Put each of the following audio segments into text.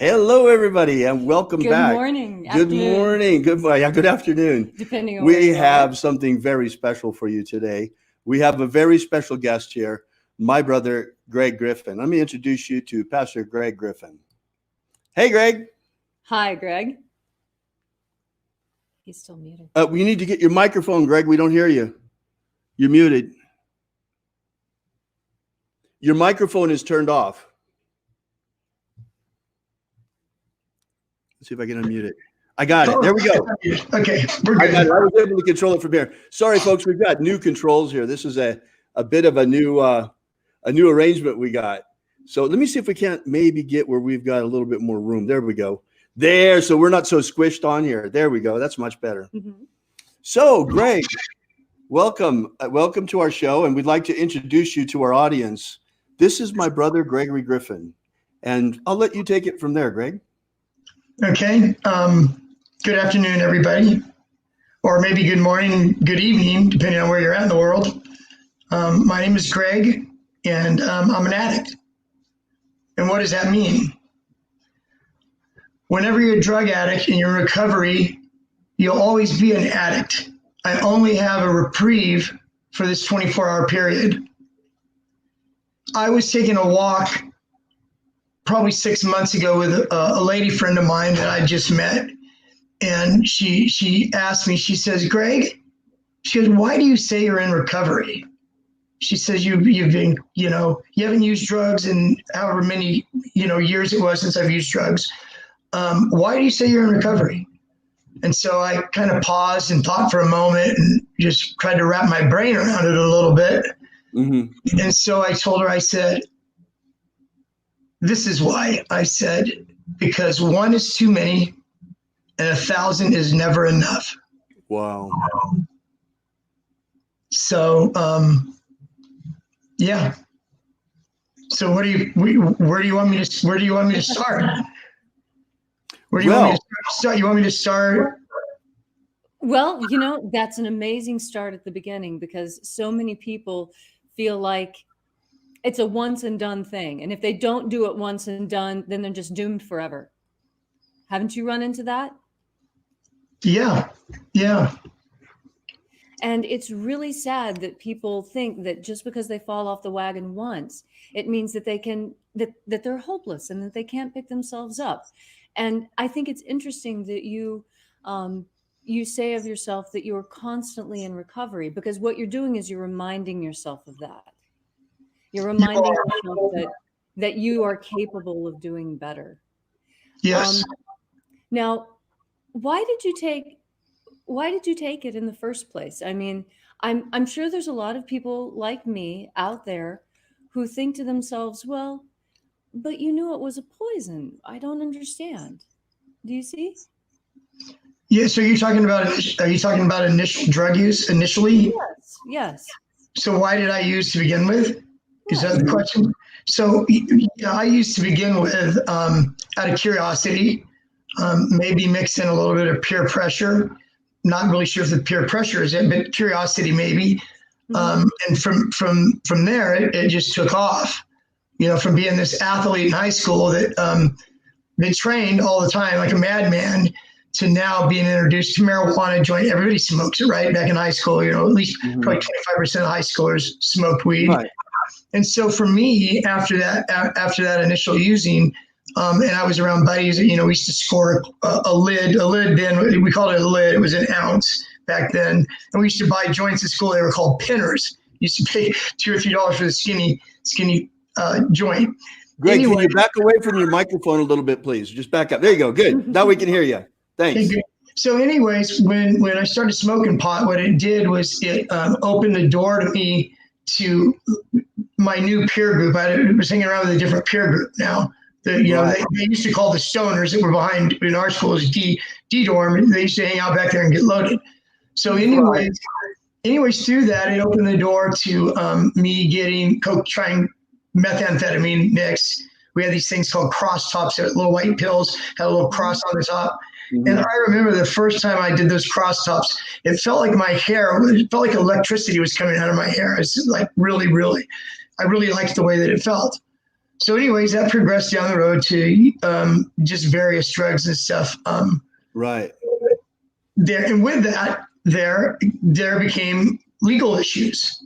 Hello, everybody, and welcome back. Good morning. Good Afternoon, morning. Good afternoon. depending on where We you have are. something very special for you today. We have a very special guest here, my brother, Greg Griffin. Let me introduce you to Pastor Greg Griffin. Hey, Greg. Hi, Greg. He's still muted. You need to get your microphone, Greg. We don't hear you. You're muted. Your microphone is turned off. Let's see if I can unmute it. I got it. There we go. Okay, we're good. I was able to control it from here. Sorry, folks, we've got new controls here. This is a bit of a new arrangement we got. So let me see if we can't maybe get where we've got a little bit more room. There we go. There, so we're not so squished on here. There we go. That's much better. Mm-hmm. So, Greg, welcome to our show, and we'd like to introduce you to our audience. This is my brother, Gregory Griffin, and I'll let you take it from there, Greg. Okay. Good afternoon, everybody, or maybe good morning, good evening, depending on where you're at in the world. My name is Greg, and I'm an addict. And what does that mean? Whenever you're a drug addict and you're in recovery, you'll always be an addict. I only have a reprieve for this 24-hour period. I was taking a walk probably 6 months ago with a lady friend of mine that I just met. And she asked me, she says, Greg, she goes, why do you say you're in recovery? She says, you've been, you haven't used drugs in however many, years it was since I've used drugs. Why do you say you're in recovery? And so I kind of paused and thought for a moment and just tried to wrap my brain around it a little bit. Mm-hmm. And so I told her, I said, this is why. I said, because one is too many and 1,000 is never enough. Wow. So, yeah. So where do you want me to start? Where do you want me to start? You want me to start? Well, that's an amazing start at the beginning, because so many people feel like it's a once and done thing. And if they don't do it once and done, then they're just doomed forever. Haven't you run into that? Yeah. And it's really sad that people think that just because they fall off the wagon once, it means that that they're hopeless and that they can't pick themselves up. And I think it's interesting that you say of yourself that you are constantly in recovery, because what you're doing is you're reminding yourself of that. You're reminding yourself that you are capable of doing better. Yes. Now, why did you take it in the first place? I mean, I'm sure there's a lot of people like me out there who think to themselves, well, but you knew it was a poison. I don't understand. Do you see? Yeah. So are you talking about initial drug use initially? Yes. So why did I use to begin with? Is that the question? So I used to begin with out of curiosity, maybe mix in a little bit of peer pressure. Not really sure if the peer pressure is it, but curiosity maybe. And from there, it just took off. From being this athlete in high school that trained all the time like a madman, to now being introduced to marijuana, joint. Everybody smokes it, right? Back in high school, at least probably 25% of high schoolers smoked weed. Right. And so for me, after that initial using, and I was around buddies, we used to score a lid then, we called it a lid. It was an ounce back then. And we used to buy joints at school. They were called pinners. You used to pay $2 or $3 for the skinny joint. Greg, anyway, can you back away from your microphone a little bit, please? Just back up. There you go. Good. Now we can hear you. Thanks. So anyways, when I started smoking pot, what it did was it opened the door to me to my new peer group. I was hanging around with a different peer group now. They used to call the stoners that were behind in our school as D dorm, and they used to hang out back there and get loaded. So anyways, through that, it opened the door to me getting trying methamphetamine mix. We had these things called cross tops, little white pills, had a little cross on the top. Mm-hmm. And I remember the first time I did those cross tops, it felt like it felt like electricity was coming out of my hair. It's like really, really, I really liked the way that it felt. So anyways, that progressed down the road to just various drugs and stuff. Right. There, and with that, there became legal issues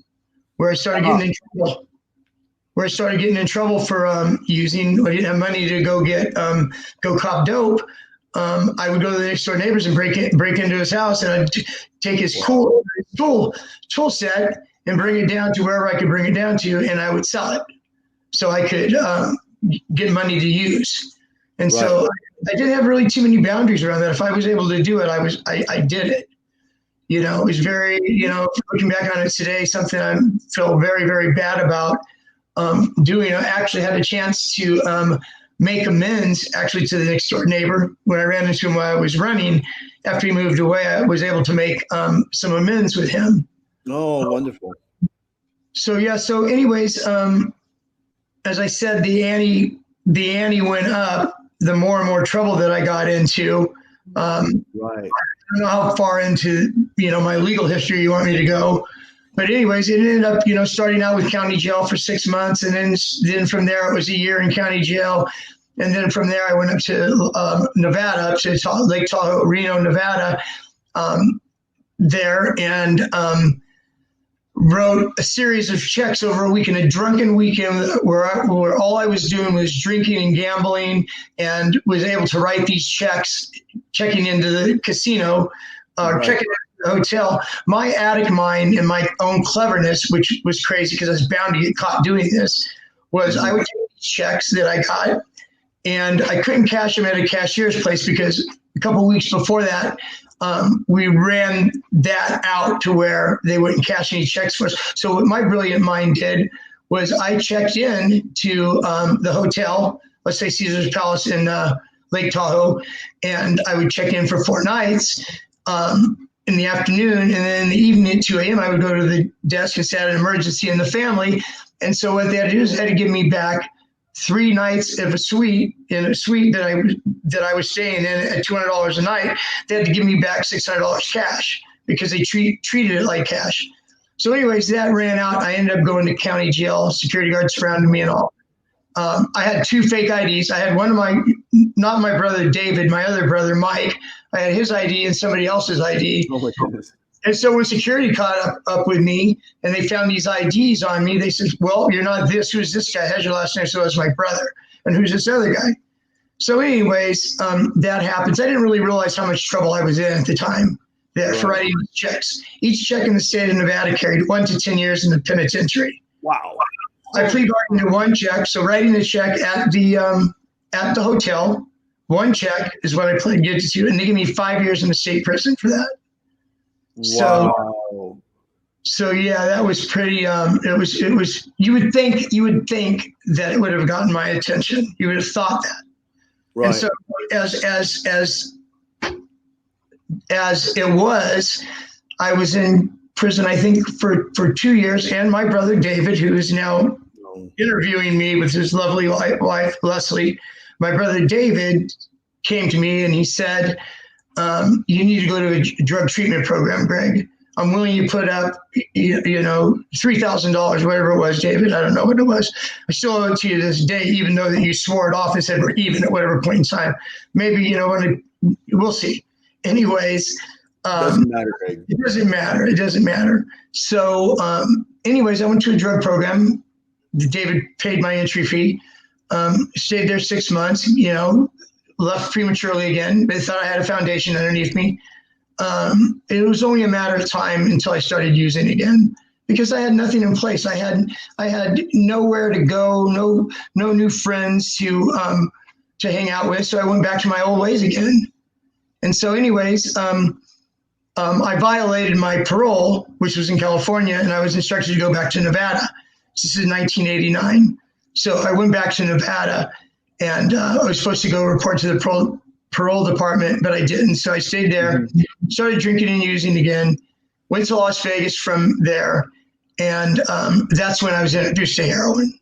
where I started getting in trouble. Where I started getting in trouble for using, I didn't have money to go cop dope. I would go to the next door neighbors and break into his house, and I'd take his tool set and bring it down to wherever I could bring it down to, and I would sell it so I could get money to use. And so I didn't have really too many boundaries around that. If I was able to do it, I did it. You know, it was very, you know, looking back on it today, something I feel very, very bad about doing. I actually had a chance to make amends actually to the next door neighbor. When I ran into him while I was running, after he moved away, I was able to make some amends with him. Oh, wonderful. So yeah. So anyways, as I said, the ante went up the more and more trouble that I got into. Right. I don't know how far into, you know, my legal history you want me to go. But anyways, it ended up, you know, starting out with county jail for 6 months. And then from there, it was a year in county jail. And then from there, I went up to Nevada, up to Lake Tahoe, Reno, Nevada, there, and wrote a series of checks over a weekend, a drunken weekend where all I was doing was drinking and gambling, and was able to write these checks, checking into the casino, checking into the hotel. My attic mind and my own cleverness, which was crazy because I was bound to get caught doing this, was I would take these checks that I got, and I couldn't cash them at a cashier's place because a couple of weeks before that, we ran that out to where they wouldn't cash any checks for us. So what my brilliant mind did was I checked in to the hotel, let's say Caesar's Palace in Lake Tahoe, and I would check in for 4 nights in the afternoon, and then in the evening at 2 a.m. I would go to the desk and say I had an emergency in the family. And so what they had to do is they had to give me back 3 nights of a suite that I was staying in at $200 a night. They had to give me back $600 cash because they treated it like cash. So anyways, that ran out. I ended up going to county jail. Security guards surrounded me and all. I had 2 fake IDs. I had one of not my brother David, my other brother Mike. I had his ID and somebody else's ID. Oh my goodness. And so when security caught up with me and they found these IDs on me, they said, well, you're not this. Who's this guy? Has your last name? So it's my brother. And who's this other guy? So anyways, that happens. I didn't really realize how much trouble I was in at the time for writing checks. Each check in the state of Nevada carried 1 to 10 years in the penitentiary. Wow. I plead bargain to 1 check. So writing the check at the hotel, 1 check is what I plead guilty to. And they give me 5 years in the state prison for that. Wow. So yeah, that was pretty. It was. You would think that it would have gotten my attention. You would have thought that. Right. And so as it was, I was in prison, I think for 2 years, and my brother David, who is now interviewing me with his lovely wife Leslie, my brother David came to me and he said, you need to go to a drug treatment program, Greg. I'm willing to put up, $3,000, whatever it was, David. I don't know what it was. I still owe it to you this day, even though that you swore it off and said we're even at whatever point in time. Maybe, we'll see. Anyways. Doesn't matter, Greg. It doesn't matter. So anyways, I went to a drug program. David paid my entry fee. Stayed there 6 months, left prematurely again. They thought I had a foundation underneath me. It was only a matter of time until I started using again because I had nothing in place. I had nowhere to go, no new friends to hang out with. So I went back to my old ways again. And so anyways, I violated my parole, which was in California, and I was instructed to go back to Nevada. This is 1989. So I went back to Nevada, and I was supposed to go report to the parole department, but I didn't. So I stayed there, started drinking and using again, went to Las Vegas from there, and that's when I was introduced to heroin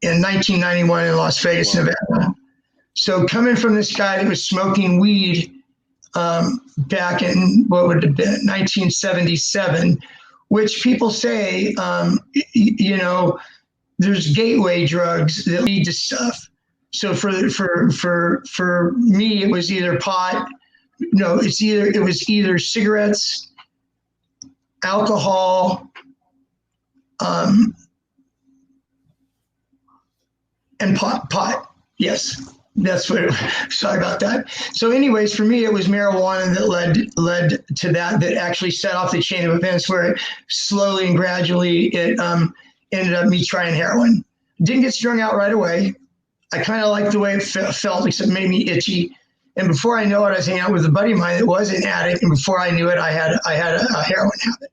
in 1991 in Las Vegas, Nevada. So coming from this guy that was smoking weed back in what would have been 1977, which people say, there's gateway drugs that lead to stuff. So for me, it was either pot. No, it was either cigarettes, alcohol, and pot. Yes, that's what. Sorry about that. So, anyways, for me, it was marijuana that led to that actually set off the chain of events where it slowly and gradually it ended up me trying heroin. Didn't get strung out right away. I kind of liked the way it felt, except it made me itchy. And before I know it, I was hanging out with a buddy of mine that was an addict, and before I knew it, I had a heroin habit.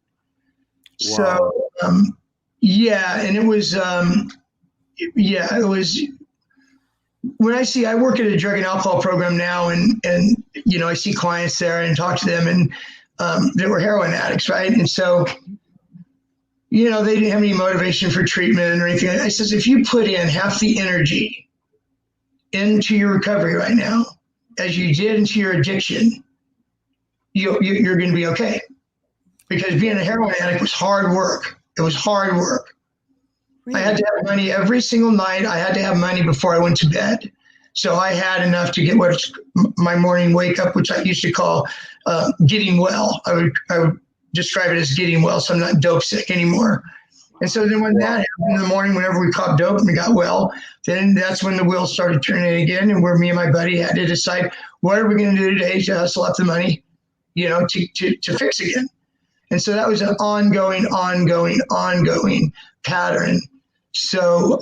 Wow. So, yeah, and it was. It was when I work at a drug and alcohol program now, and I see clients there and talk to them, and they were heroin addicts, right? And so, they didn't have any motivation for treatment or anything. I says, if you put in half the energy into your recovery right now as you did into your addiction, you're going to be okay. Because being a heroin addict was hard work. It was hard work. Really? I had to have money every single night. I had to have money before I went to bed. So I had enough to get my morning wake up, which I used to call getting well. I would describe it as getting well, so I'm not dope sick anymore. And so then when that happened in the morning, whenever we caught dope and we got well, then that's when the wheels started turning again, and where me and my buddy had to decide, what are we going to do today to hustle up the money, to fix again. And so that was an ongoing pattern. So,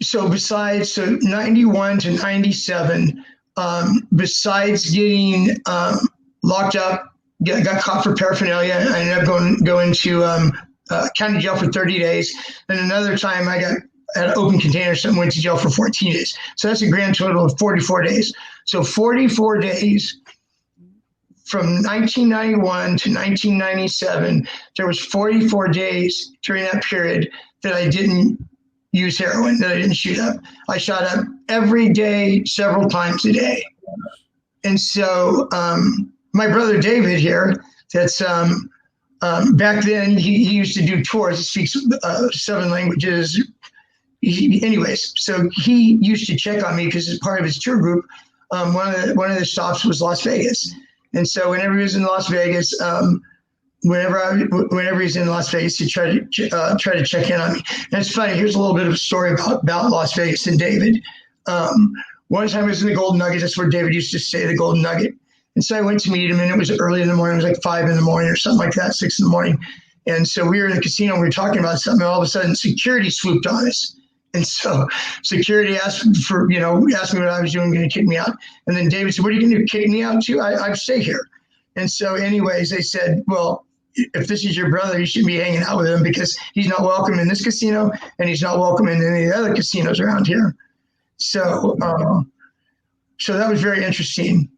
besides 91 to 97, besides getting locked up, got caught for paraphernalia, I ended up going to county jail for 30 days. And another time I had an open container, so I went to jail for 14 days. So that's a grand total of 44 days. So 44 days. From 1991 to 1997, there was 44 days during that period that I didn't use heroin, that I didn't shoot up. I shot up every day, several times a day. And so my brother David here, that's back then, he used to do tours. He speaks 7 languages. Anyways, so he used to check on me because as part of his tour group, one of the stops was Las Vegas. And so whenever he was in Las Vegas, whenever he's in Las Vegas, he tried to check in on me. And it's funny. Here's a little bit of a story about Las Vegas and David. One time I was in the Golden Nugget. That's where David used to stay, the Golden Nugget. And so I went to meet him, and it was early in the morning. It was like 5 in the morning or something like that, 6 in the morning. And so we were in the casino. We were talking about something, and all of a sudden security swooped on us. And so security asked me what I was doing, going to kick me out. And then David said, what are you going to kick me out to? I stay here. And so anyways, they said, well, if this is your brother, you shouldn't be hanging out with him because he's not welcome in this casino and he's not welcome in any of the other casinos around here. So, so that was very interesting.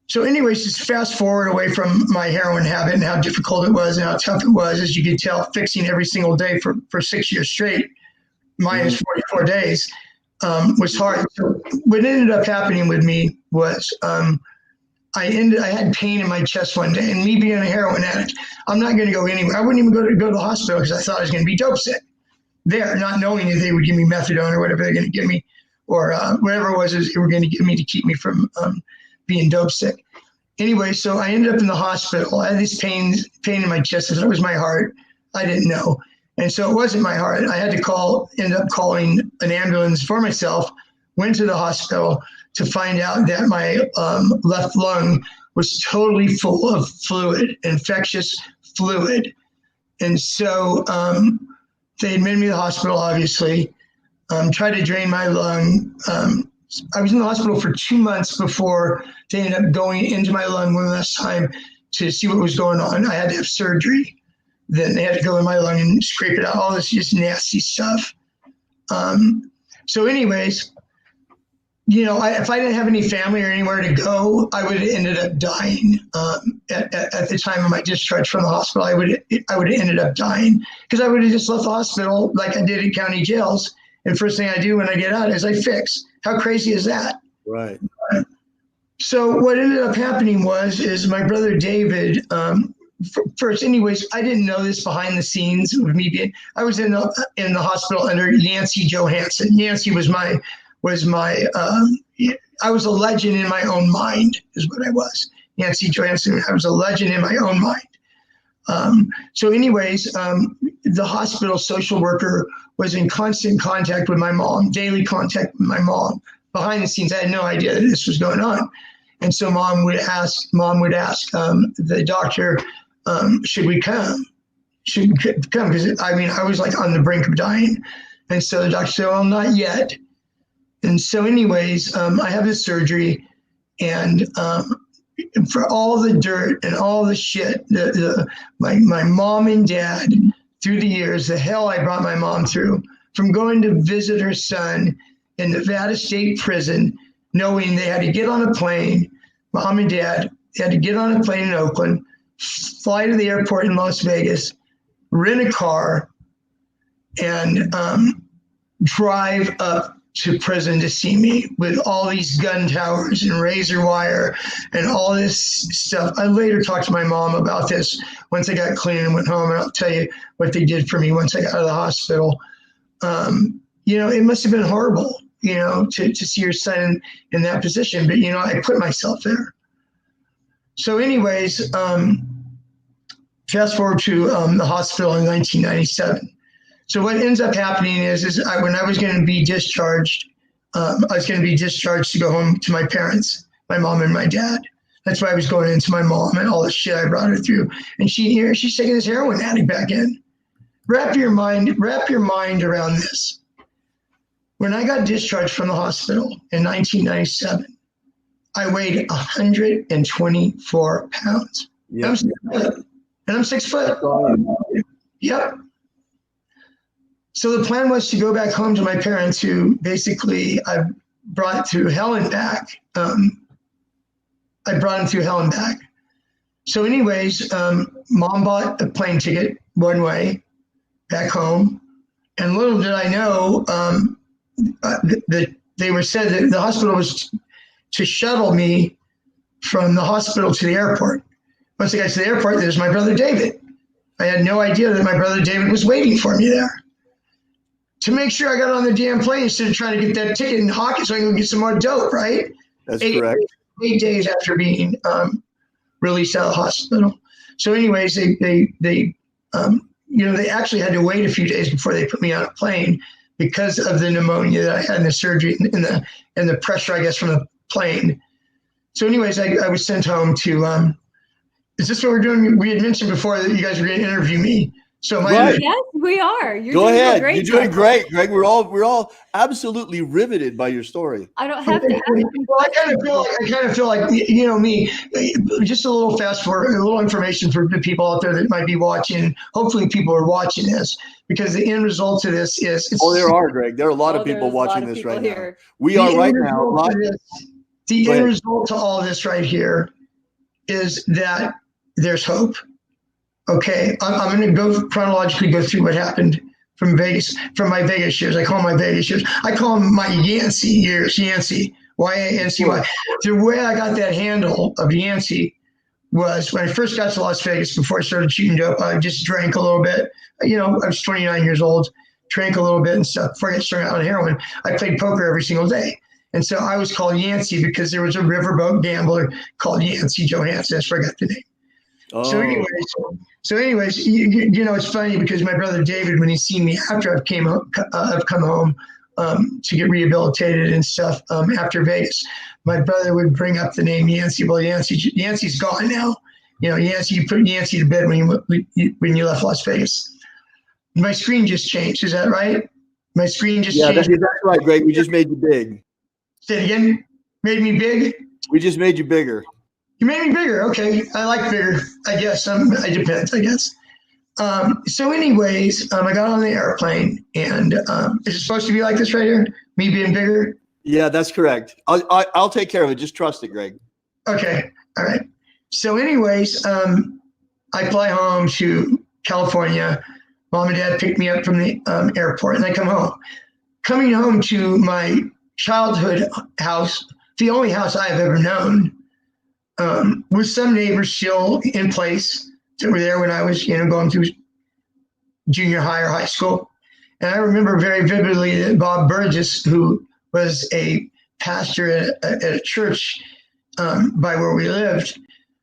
So anyways, just fast forward away from my heroin habit and how difficult it was and how tough it was, as you could tell, fixing every single day for 6 years straight, minus 44 days, was hard. So what ended up happening with me was I had pain in my chest one day, and me being a heroin addict, I'm not going to go anywhere. I wouldn't even go to the hospital because I thought I was going to be dope sick there, not knowing that they would give me methadone or whatever they're going to give me, or whatever it was they were going to give me to keep me from being dope sick. Anyway, so I ended up in the hospital. I had this pain in my chest. I thought it was my heart. I didn't know. And so it wasn't my heart. I had to end up calling an ambulance for myself, went to the hospital to find out that my left lung was totally full of fluid, infectious fluid. And so they admitted me to the hospital, obviously, tried to drain my lung. I was in the hospital for 2 months before they ended up going into my lung one last time to see what was going on. I had to have surgery. Then they had to go in my lung and scrape it out. All this just nasty stuff. So anyways, if I didn't have any family or anywhere to go, I would have ended up dying. At the time of my discharge from the hospital, I would have ended up dying because I would have just left the hospital like I did in county jails. And first thing I do when I get out is I fix. How crazy is that? Right. So what ended up happening is my brother David first, anyways, I didn't know this behind the scenes of me being. I was in the hospital under Nancy Johansson. Nancy was my. I was a legend in my own mind, is what I was. Nancy Johansson. I was a legend in my own mind. So, anyways, the hospital social worker was in constant contact with my mom, daily contact with my mom. Behind the scenes, I had no idea that this was going on. And so mom would ask the doctor, should we come? Should we come? Because I was like on the brink of dying. And so the doctor said, well, not yet. And so anyways, I have this surgery, and for all the dirt and all the shit, my mom and dad, through the years, the hell I brought my mom through, from going to visit her son in Nevada State Prison, knowing they had to get on a plane, mom and dad, they had to get on a plane in Oakland, fly to the airport in Las Vegas, rent a car, and drive up to prison to see me with all these gun towers and razor wire and all this stuff. I later talked to my mom about this once I got clean and went home, and I'll tell you what they did for me once I got out of the hospital. It must have been horrible, to see your son in that position, but, I put myself there. So anyways, fast forward to the hospital in 1997. So what ends up happening is when I was going to be discharged, I was going to be discharged to go home to my parents, my mom and my dad. That's why I was going into my mom and all the shit I brought her through. And she's taking this heroin addict back in. Wrap your mind around this. When I got discharged from the hospital in 1997, I weighed 124 pounds. Yep. I'm 6 foot. Yep. So the plan was to go back home to my parents, who basically I brought through hell and back. I brought them through hell and back. So anyways, mom bought a plane ticket one way back home. And little did I know that they were said that the hospital was to shuttle me from the hospital to the airport. Once I got to the airport, there's my brother David. I had no idea that my brother David was waiting for me there to make sure I got on the damn plane instead of trying to get that ticket and hawk it so I can get some more dope, right? That's correct. 8 days after being released out of the hospital. So anyways, they actually had to wait a few days before they put me on a plane because of the pneumonia that I had in the surgery and the pressure, I guess, from the plane. So anyways, I was sent home to, is this what we're doing? We had mentioned before that you guys were going to interview me. So yes, we are. Go ahead. You're doing great, Greg. We're all absolutely riveted by your story. I don't have to. Well, I kind of feel like me. Just a little fast forward, a little information for the people out there that might be watching. Hopefully, people are watching this, because the end result of this is. There are, Greg. There are a lot of people watching this right now. We are right now. The end result to all of this right here is that there's hope. Okay, I'm going to go chronologically go through what happened from Vegas, from my Vegas years. I call them my Vegas years. I call them my Yancey years, Yancey, Y-A-N-C-Y. The way I got that handle of Yancey was when I first got to Las Vegas, before I started shooting dope, I just drank a little bit. I was 29 years old, drank a little bit and stuff. Before I got started on heroin, I played poker every single day. And so I was called Yancey because there was a riverboat gambler called Yancey Johansson. That's where I got the name. Oh. So anyways, it's funny because my brother David, when he's seen me after I've come home to get rehabilitated and stuff after Vegas, my brother would bring up the name Yancey. Well, Yancey's gone now. Yancey, you put Yancey to bed when you left Las Vegas. My screen just changed. Is that right? My screen just changed. Yeah, that's right, Greg. We just made you big. Say it again. Made me big? We just made you bigger. You made me bigger. Okay. I like bigger, I guess. It depends, I guess. So anyways, I got on the airplane, and is it supposed to be like this right here? Me being bigger? Yeah, that's correct. I'll take care of it. Just trust it, Greg. Okay. All right. So anyways, I fly home to California. Mom and dad picked me up from the airport, and I come home. Coming home to my childhood house, the only house I have ever known, with some neighbors still in place, that were there when I was, going through junior high or high school. And I remember very vividly that Bob Burgess, who was a pastor at a church by where we lived,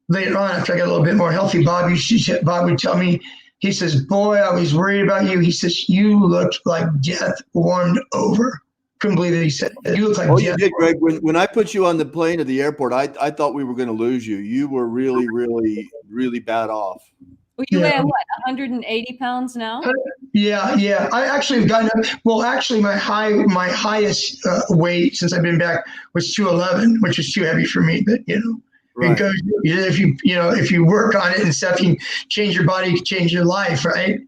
later on, after I got a little bit more healthy, Bob would tell me, he says, boy, I was worried about you. He says, you looked like death warmed over. Couldn't believe it. He said, you look like death. You did, Greg. When I put you on the plane at the airport, I thought we were going to lose you. You were really, really, really bad off. Well, you weigh what, 180 pounds now? Yeah. I actually have gotten up. Well, actually, my highest weight since I've been back was 211, which is too heavy for me. But Right. Because if you work on it and stuff, you change your body, you change your life, right?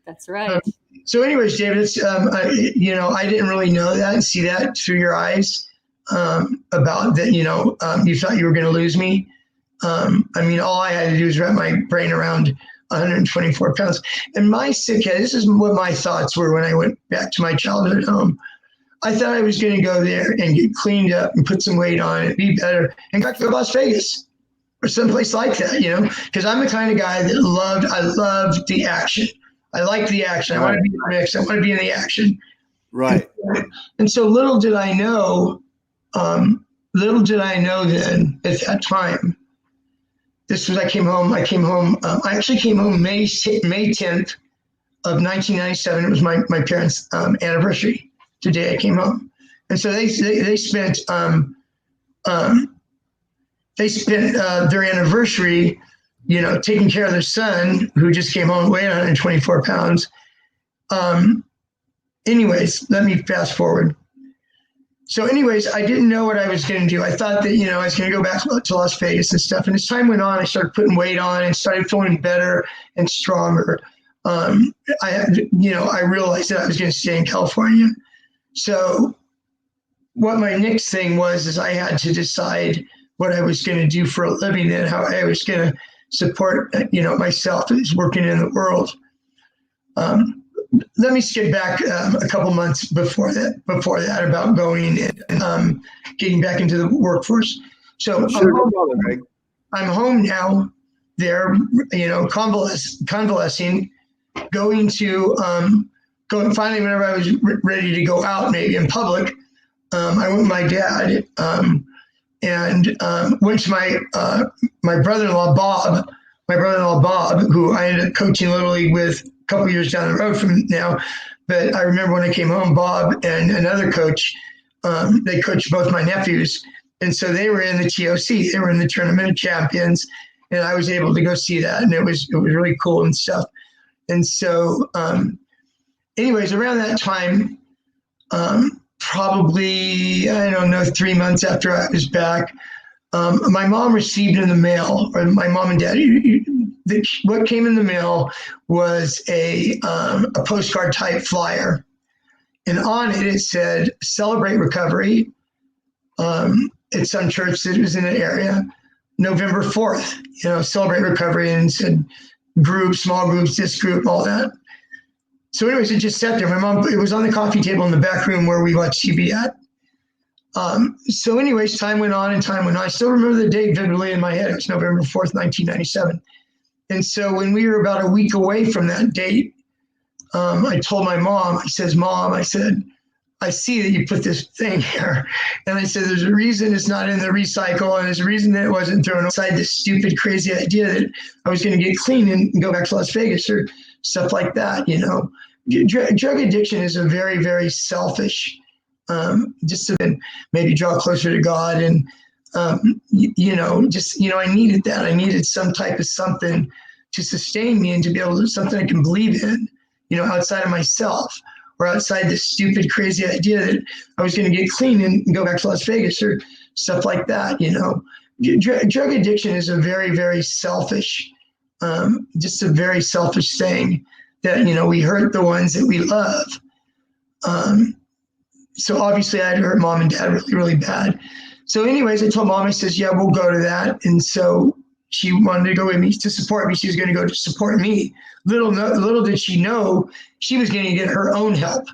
That's right. So, anyways, David, it's I didn't really know that and see that through your eyes about that. You thought you were going to lose me. All I had to do was wrap my brain around 124 pounds. And my sick head. This is what my thoughts were when I went back to my childhood home. I thought I was going to go there and get cleaned up and put some weight on and be better and go to Las Vegas or someplace like that, because I'm the kind of guy that I loved the action. I like the action. I want to be in the mix. I want to be in the action. Right. And so little did I know then at that time, I came home. I actually came home May 10th of 1997. It was my parents' anniversary. Today I came home, and so they spent their anniversary, taking care of their son who just came home weighing 124 pounds. Anyways, let me fast forward. So anyways, I didn't know what I was going to do. I thought that, I was going to go back to Las Vegas and stuff. And as time went on, I started putting weight on and started feeling better and stronger. I realized that I was going to stay in California. So what my next thing was I had to decide what I was going to do for a living and how I was going to support, myself as working in the world. Let me skip back a couple months before that about going and getting back into the workforce. So I'm home now there, convalescing, going finally, whenever I was ready to go out, maybe in public, I went with my dad and went to my brother-in-law, Bob, who I ended up coaching Little League with a couple years down the road from now. But I remember when I came home, Bob and another coach, they coached both my nephews. And so they were in the TOC, they were in the Tournament of Champions, and I was able to go see that. And it was really cool and stuff. And so, anyways, around that time, probably, 3 months after I was back, my mom received in the mail, or my mom and dad, what came in the mail was a postcard type flyer. And on it said, "Celebrate Recovery." At some church that was in the area, November 4th, celebrate recovery, and said groups, small groups, this group, all that. So anyways, it just sat there. It was on the coffee table in the back room where we watched TV at. So anyways, time went on. I still remember the date vividly in my head. It was November 4th, 1997. And so when we were about a week away from that date, I told my mom, Mom, I said, I see that you put this thing here. And I said, there's a reason it's not in the recycle, and there's a reason that it wasn't thrown aside, this stupid, crazy idea that I was going to get clean and go back to Las Vegas or stuff like that, Drug addiction is a very, very selfish, just to maybe draw closer to God. And, I needed that. I needed some type of something to sustain me and to be able to do something I can believe in, outside of myself. Or outside this stupid, crazy idea that I was going to get clean and go back to Las Vegas or stuff like that, Drug addiction is a very, very selfish, just a very selfish thing that, we hurt the ones that we love. So obviously I had hurt Mom and Dad really, really bad. So anyways, I told Mom, I says, yeah, we'll go to that. And so she wanted to go with me to support me. She was going to go to support me. Little did she know she was going to get her own help.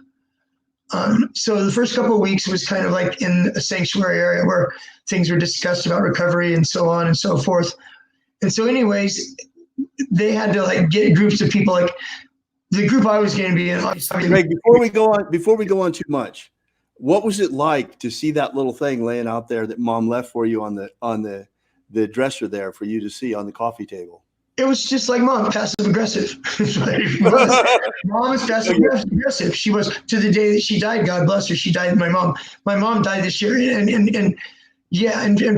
So the first couple of weeks was kind of like in a sanctuary area where things were discussed about recovery and so on and so forth. And so anyways, they had to like get groups of people, like the group I was going to be in. Greg, before we go on too much, what was it like to see that little thing laying out there that Mom left for you on the dresser there for you to see on the coffee table? It was just like Mom, passive aggressive. Mom is passive aggressive. She was, to the day that she died. God bless her. She died. My mom died this year, and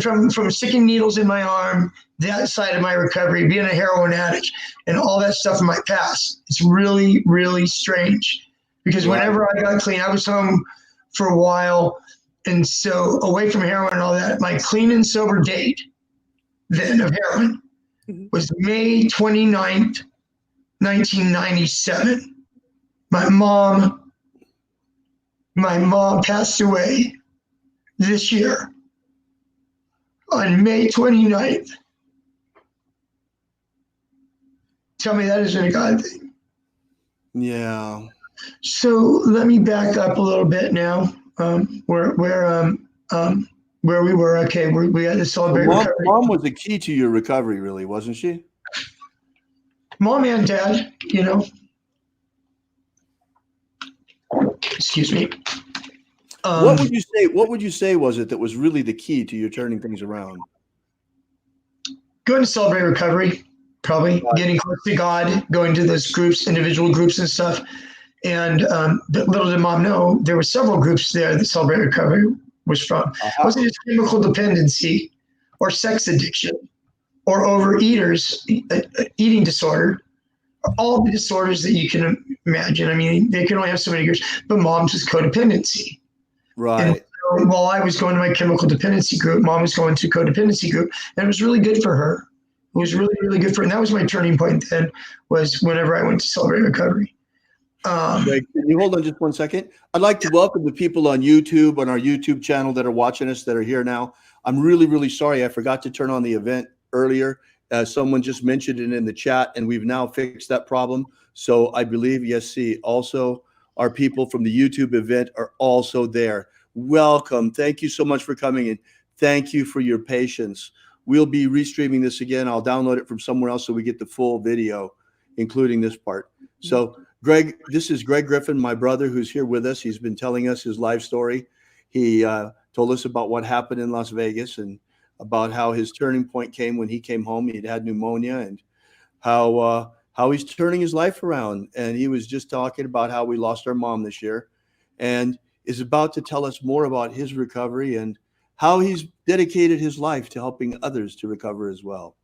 from sticking needles in my arm, that side of my recovery, being a heroin addict, and all that stuff in my past. It's really, really strange, because whenever I got clean, I was home for a while, and so away from heroin and all that. My clean and sober date then of heroin was May 29th, 1997. My mom passed away this year on May 29th. Tell me that isn't a God thing. Yeah. So let me back up a little bit now. Where we were. Okay, we had to celebrate recovery. Mom was the key to your recovery, really, wasn't she? Mom and Dad, excuse me. What would you say was it that was really the key to your turning things around? Going to celebrate recovery, probably getting close to God, going to those groups, individual groups and stuff. And little did Mom know, there were several groups there that Celebrate Recovery was from. It wasn't just chemical dependency or sex addiction or overeaters, eating disorder, all the disorders that you can imagine. I mean, they can only have so many groups, but Mom's was codependency. Right. And so while I was going to my chemical dependency group, Mom was going to codependency group, and it was really good for her. It was really, really good for her. And that was my turning point then, was whenever I went to Celebrate Recovery. Greg, can you hold on just one second? I'd like to welcome the people on YouTube, on our YouTube channel, that are watching us, that are here now. I'm really, really sorry. I forgot to turn on the event earlier. Someone just mentioned it in the chat, and we've now fixed that problem. So I believe, yes, see, also our people from the YouTube event are also there. Welcome. Thank you so much for coming in. Thank you for your patience. We'll be restreaming this again. I'll download it from somewhere else so we get the full video, including this part. So Greg, this is Greg Griffin, my brother, who's here with us. He's been telling us his life story. He told us about what happened in Las Vegas and about how his turning point came when he came home. He'd had pneumonia, and how he's turning his life around. And he was just talking about how we lost our mom this year, and is about to tell us more about his recovery and how he's dedicated his life to helping others to recover as well.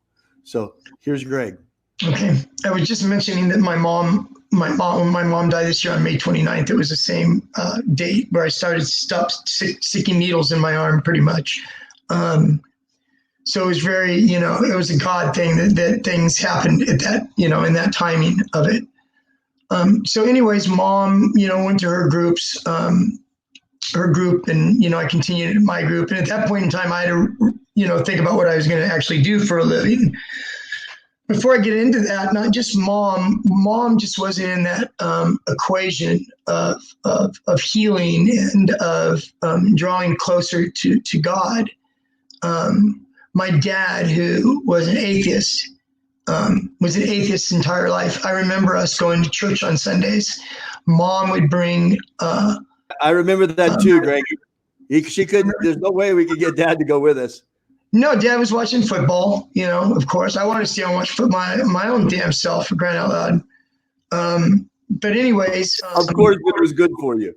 So here's Greg. Okay. I was just mentioning that when my mom died this year on May 29th, it was the same date where I stopped sticking needles in my arm, pretty much. So it was very, it was a God thing that things happened at that, in that timing of it. So anyways, Mom, went to her groups, her group, and, I continued in my group. And at that point in time, I had to, think about what I was going to actually do for a living. Before I get into that, not just Mom just wasn't in that equation of healing and of drawing closer to God. My dad, who was an atheist his entire life. I remember us going to church on Sundays. Mom would bring. I remember that too, Greg. She couldn't. There's no way we could get Dad to go with us. No, Dad was watching football, of course. I wanted to stay and watch football my own damn self, for crying out loud. But anyways. Of course, it was good for you.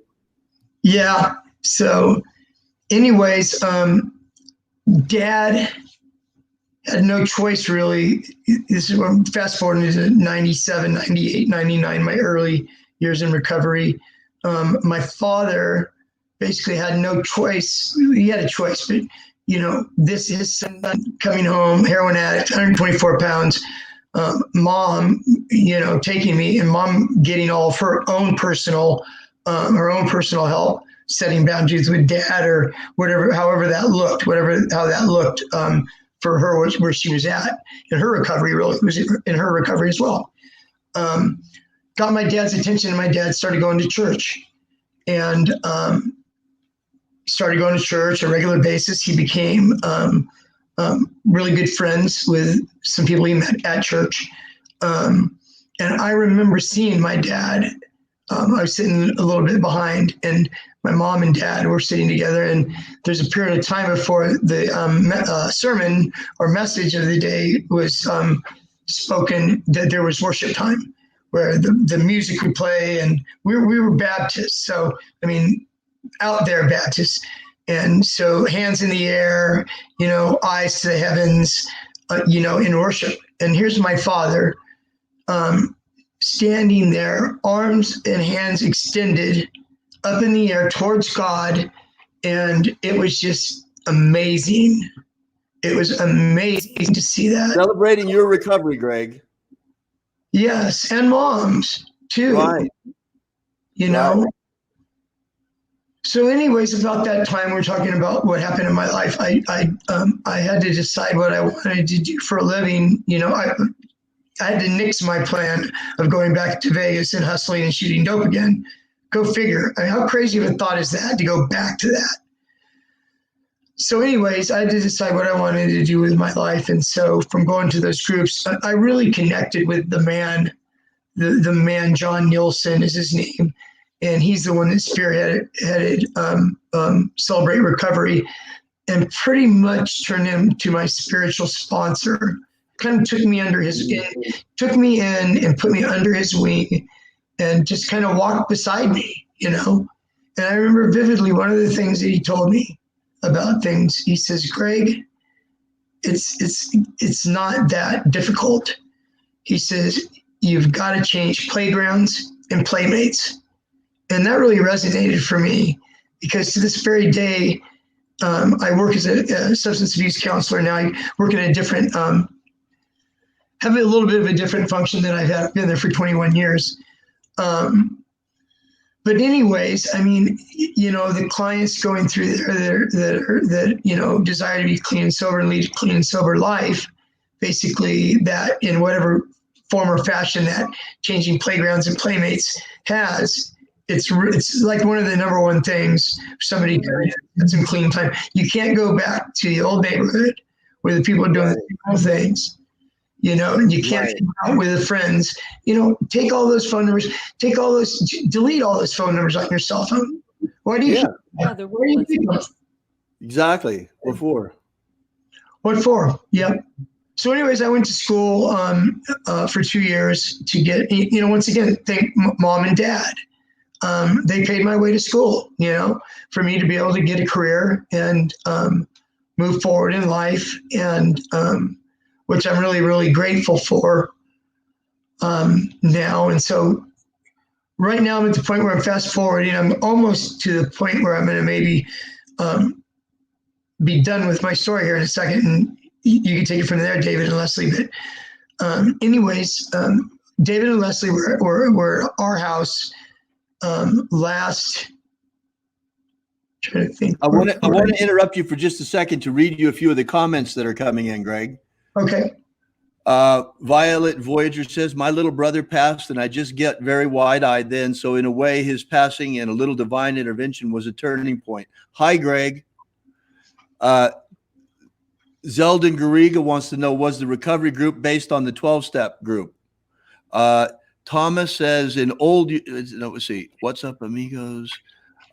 Yeah. So anyways, Dad had no choice, really. This is when fast forwarding to 97, 98, 99, my early years in recovery. My father basically had no choice. He had a choice, but his son coming home, heroin addict, 124 pounds, Mom, taking me, and Mom getting all of her own personal help, setting boundaries with Dad or whatever, however that looked, how that looked for her, where she was at in her recovery, really was in her recovery as well. Got my dad's attention, and my dad started going to church, and started going to church on a regular basis. He became really good friends with some people he met at church. And I remember seeing my dad. I was sitting a little bit behind, and my mom and dad were sitting together. And there's a period of time before the sermon or message of the day was spoken, that there was worship time where the music would play, and we were Baptists. So, I mean, out there Baptists. And so hands in the air, eyes to the heavens, in worship. And here's my father standing there, arms and hands extended up in the air towards God. And it was just amazing. It was amazing to see that. Celebrating your recovery, Greg. Yes, and moms too. Right. Right. So anyways, about that time, we're talking about what happened in my life. I had to decide what I wanted to do for a living. I had to nix my plan of going back to Vegas and hustling and shooting dope again. Go figure. I mean, how crazy of a thought is that, to go back to that? So anyways, I had to decide what I wanted to do with my life. And so from going to those groups, I really connected with the man, John Nielsen is his name. And he's the one that spearheaded Celebrate Recovery, and pretty much turned him to my spiritual sponsor. Kind of took me in and put me under his wing, and just kind of walked beside me, And I remember vividly one of the things that he told me about things. He says, Greg, it's not that difficult. He says, you've got to change playgrounds and playmates. And that really resonated for me, because to this very day, I work as a substance abuse counselor. Now I work in a different, have a little bit of a different function than I've been there for 21 years. But anyways, I mean, the clients going through there that desire to be clean and sober and lead a clean and sober life, basically that in whatever form or fashion that changing playgrounds and playmates has, it's like one of the number one things somebody can get some clean time. You can't go back to the old neighborhood where the people are doing the same things, and you can't hang out with the friends. Take all those phone numbers, delete all those phone numbers on your cell phone. Why do you? Yeah, they're worthless. Exactly. What for? Yep. So anyways, I went to school for 2 years to get, once again, thank mom and dad. They paid my way to school, for me to be able to get a career and move forward in life, and which I'm really, really grateful for now. And so right now I'm at the point where I'm fast forwarding. I'm almost to the point where I'm going to maybe be done with my story here in a second, and you can take it from there, David and Leslie. But anyways, David and Leslie were at our house last. Trying to think. I want to interrupt you for just a second to read you a few of the comments that are coming in, Greg. Okay. Violet Voyager says, my little brother passed, and I just get very wide-eyed then. So in a way, his passing and a little divine intervention was a turning point. Hi, Greg. Zeldin Garriga wants to know, was the recovery group based on the 12-step group? Thomas says, let's see, what's up, amigos?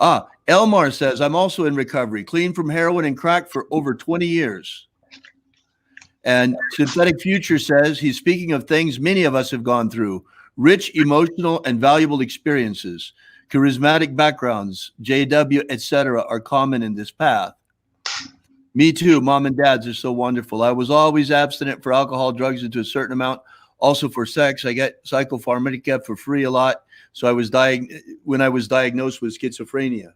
Elmar says, I'm also in recovery, clean from heroin and crack for over 20 years. And Synthetic Future says, he's speaking of things many of us have gone through, rich, emotional, and valuable experiences, charismatic backgrounds, JW, etc. are common in this path. Me too. Mom and dads are so wonderful. I was always abstinent for alcohol, drugs, and to a certain amount. Also for sex. I get psychopharmacia for free a lot. So when I was diagnosed with schizophrenia.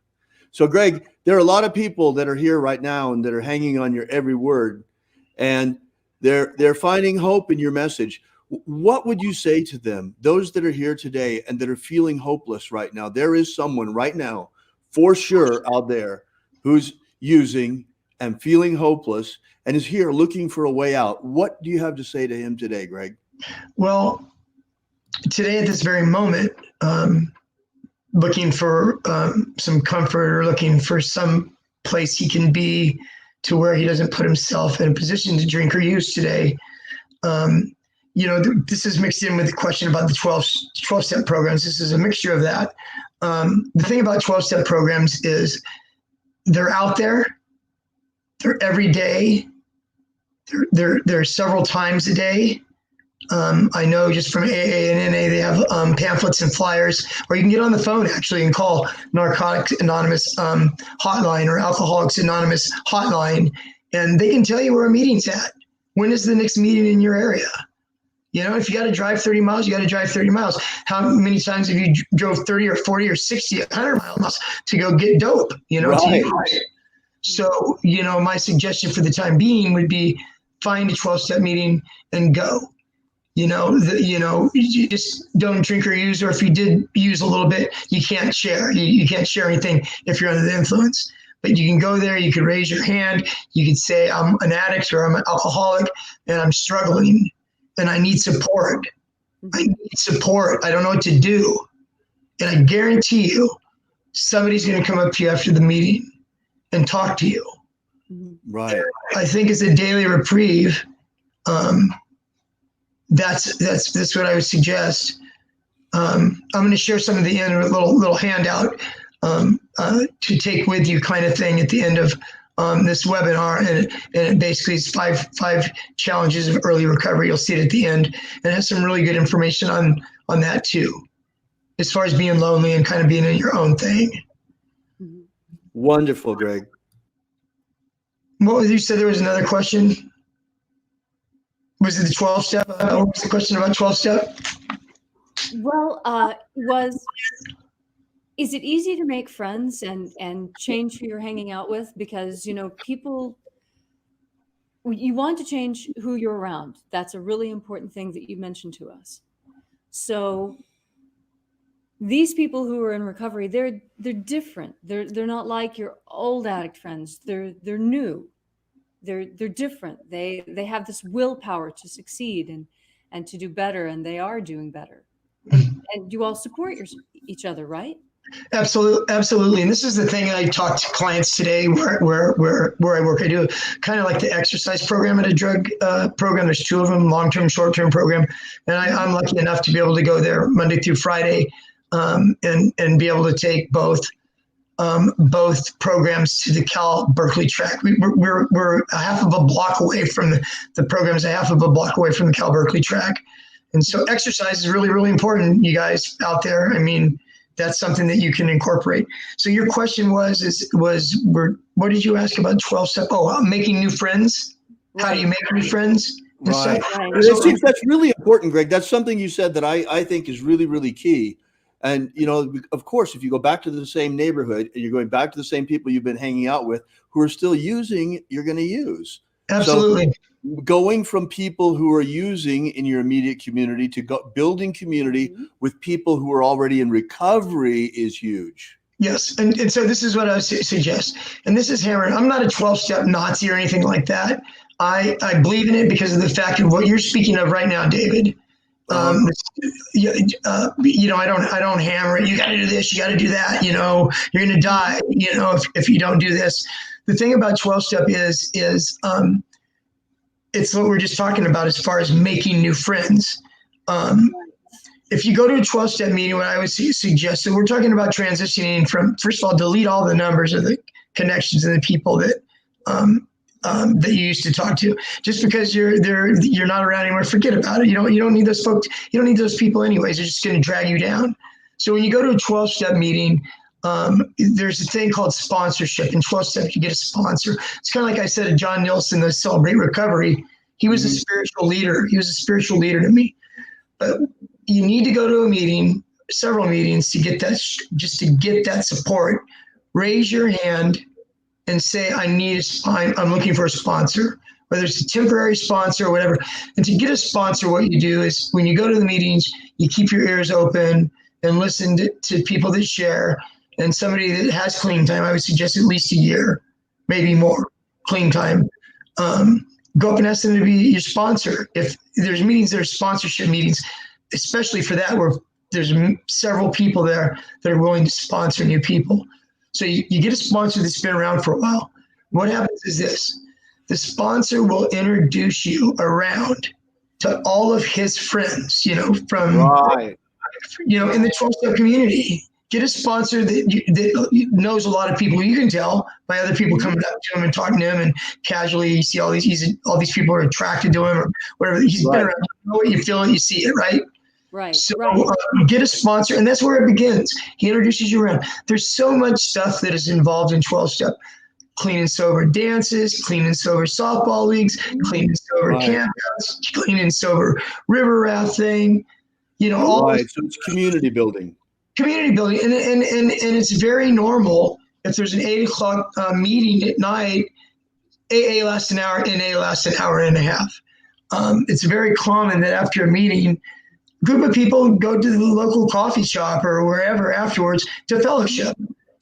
So Greg, there are a lot of people that are here right now and that are hanging on your every word, and they're finding hope in your message. What would you say to them, those that are here today and that are feeling hopeless right now? There is someone right now, for sure, out there who's using and feeling hopeless and is here looking for a way out. What do you have to say to him today, Greg? Well, today at this very moment, looking for some comfort, or looking for some place he can be to where he doesn't put himself in a position to drink or use today. this is mixed in with the question about the 12-step programs. This is a mixture of that. The thing about 12-step programs is they're out there. They're every day. They're several times a day. I know just from AA and NA, they have pamphlets and flyers, or you can get on the phone actually and call Narcotics Anonymous hotline or Alcoholics Anonymous hotline, and they can tell you where a meeting's at. When is the next meeting in your area? If you got to drive 30 miles, you got to drive 30 miles. How many times have you drove 30 or 40 or 60, 100 miles to go get dope? Right. So, my suggestion for the time being would be find a 12-step meeting and go. You just don't drink or use, or if you did use a little bit, you can't share. You can't share anything if you're under the influence. But you can go there, you can raise your hand, you can say, I'm an addict or I'm an alcoholic and I'm struggling and I need support. I need support. I don't know what to do. And I guarantee you, somebody's going to come up to you after the meeting and talk to you. Right. And I think as a daily reprieve, that's what I would suggest. I'm going to share some of the end, a little handout to take with you, kind of thing, at the end of this webinar, and it basically is five challenges of early recovery. You'll see it at the end, and it has some really good information on that too, as far as being lonely and kind of being in your own thing. Wonderful, Greg. What was you said? There was another question. Was it the 12-step? What was the question about 12-step? Well, is it easy to make friends and change who you're hanging out with? Because, people, you want to change who you're around. That's a really important thing that you mentioned to us. So these people who are in recovery, they're different. They're not like your old addict friends. They're new. They're different. They have this willpower to succeed and to do better, and they are doing better. And you all support each other, right? Absolutely. And this is the thing I talk to clients today where I work. I do kind of like the exercise program at a drug program. There's two of them, long-term, short-term program. And I'm lucky enough to be able to go there Monday through Friday and be able to take both programs to the Cal Berkeley track. We're a half of a block away from the programs, a half of a block away from the Cal Berkeley track. And so exercise is really, really important, you guys out there. I mean, that's something that you can incorporate. So your question was what did you ask about 12-step? Oh, making new friends. Right. How do you make new friends? Right. Right. That's really important, Greg. That's something you said that I think is really, really key. And, of course, if you go back to the same neighborhood and you're going back to the same people you've been hanging out with who are still using, you're going to use. Absolutely. So going from people who are using in your immediate community to building community with people who are already in recovery is huge. Yes. And so this is what I would suggest. And this is hammered. I'm not a 12-step Nazi or anything like that. I believe in it because of the fact of what you're speaking of right now, David. I don't hammer it. You got to do this. You got to do that. You're going to die. If you don't do this. The thing about 12-step is it's what we're just talking about as far as making new friends. If you go to a 12-step meeting, what I would suggest, so we're talking about transitioning from, first of all, delete all the numbers of the connections and the people that that you used to talk to. Just because you're not around anymore, forget about it. You don't need those folks. You don't need those people anyways. They're just going to drag you down. So when you go to a 12-step meeting, there's a thing called sponsorship. In 12-step, you get a sponsor. It's kind of like I said to John Nielsen, the Celebrate Recovery. He was a spiritual leader. He was a spiritual leader to me. But you need to go to a meeting, several meetings, to get that support. Raise your hand and say, I'm looking for a sponsor, whether it's a temporary sponsor or whatever. And to get a sponsor, what you do is when you go to the meetings, you keep your ears open and listen to people that share. And somebody that has clean time, I would suggest at least a year, maybe more clean time. Go up and ask them to be your sponsor. If there's meetings, there's sponsorship meetings, especially for that, where there's several people there that are willing to sponsor new people. So you get a sponsor that's been around for a while. What happens is this: the sponsor will introduce you around to all of his friends, from, Right. in the 12-step community. Get a sponsor that knows a lot of people. You can tell by other people coming up to him and talking to him, and casually you see all these people are attracted to him or whatever. He's been around. You know what, you feel it, you see it, right? Right. So right. Get a sponsor, and that's where it begins. He introduces you around. There's so much stuff that is involved in 12-step. Clean and sober dances, clean and sober softball leagues, clean and sober campouts, clean and sober river rafting. All right. So it's community building. Community building, and it's very normal. If there's an 8 o'clock meeting at night, AA lasts an hour, NA lasts an hour and a half. It's very common that after a meeting, a group of people go to the local coffee shop or wherever afterwards to fellowship.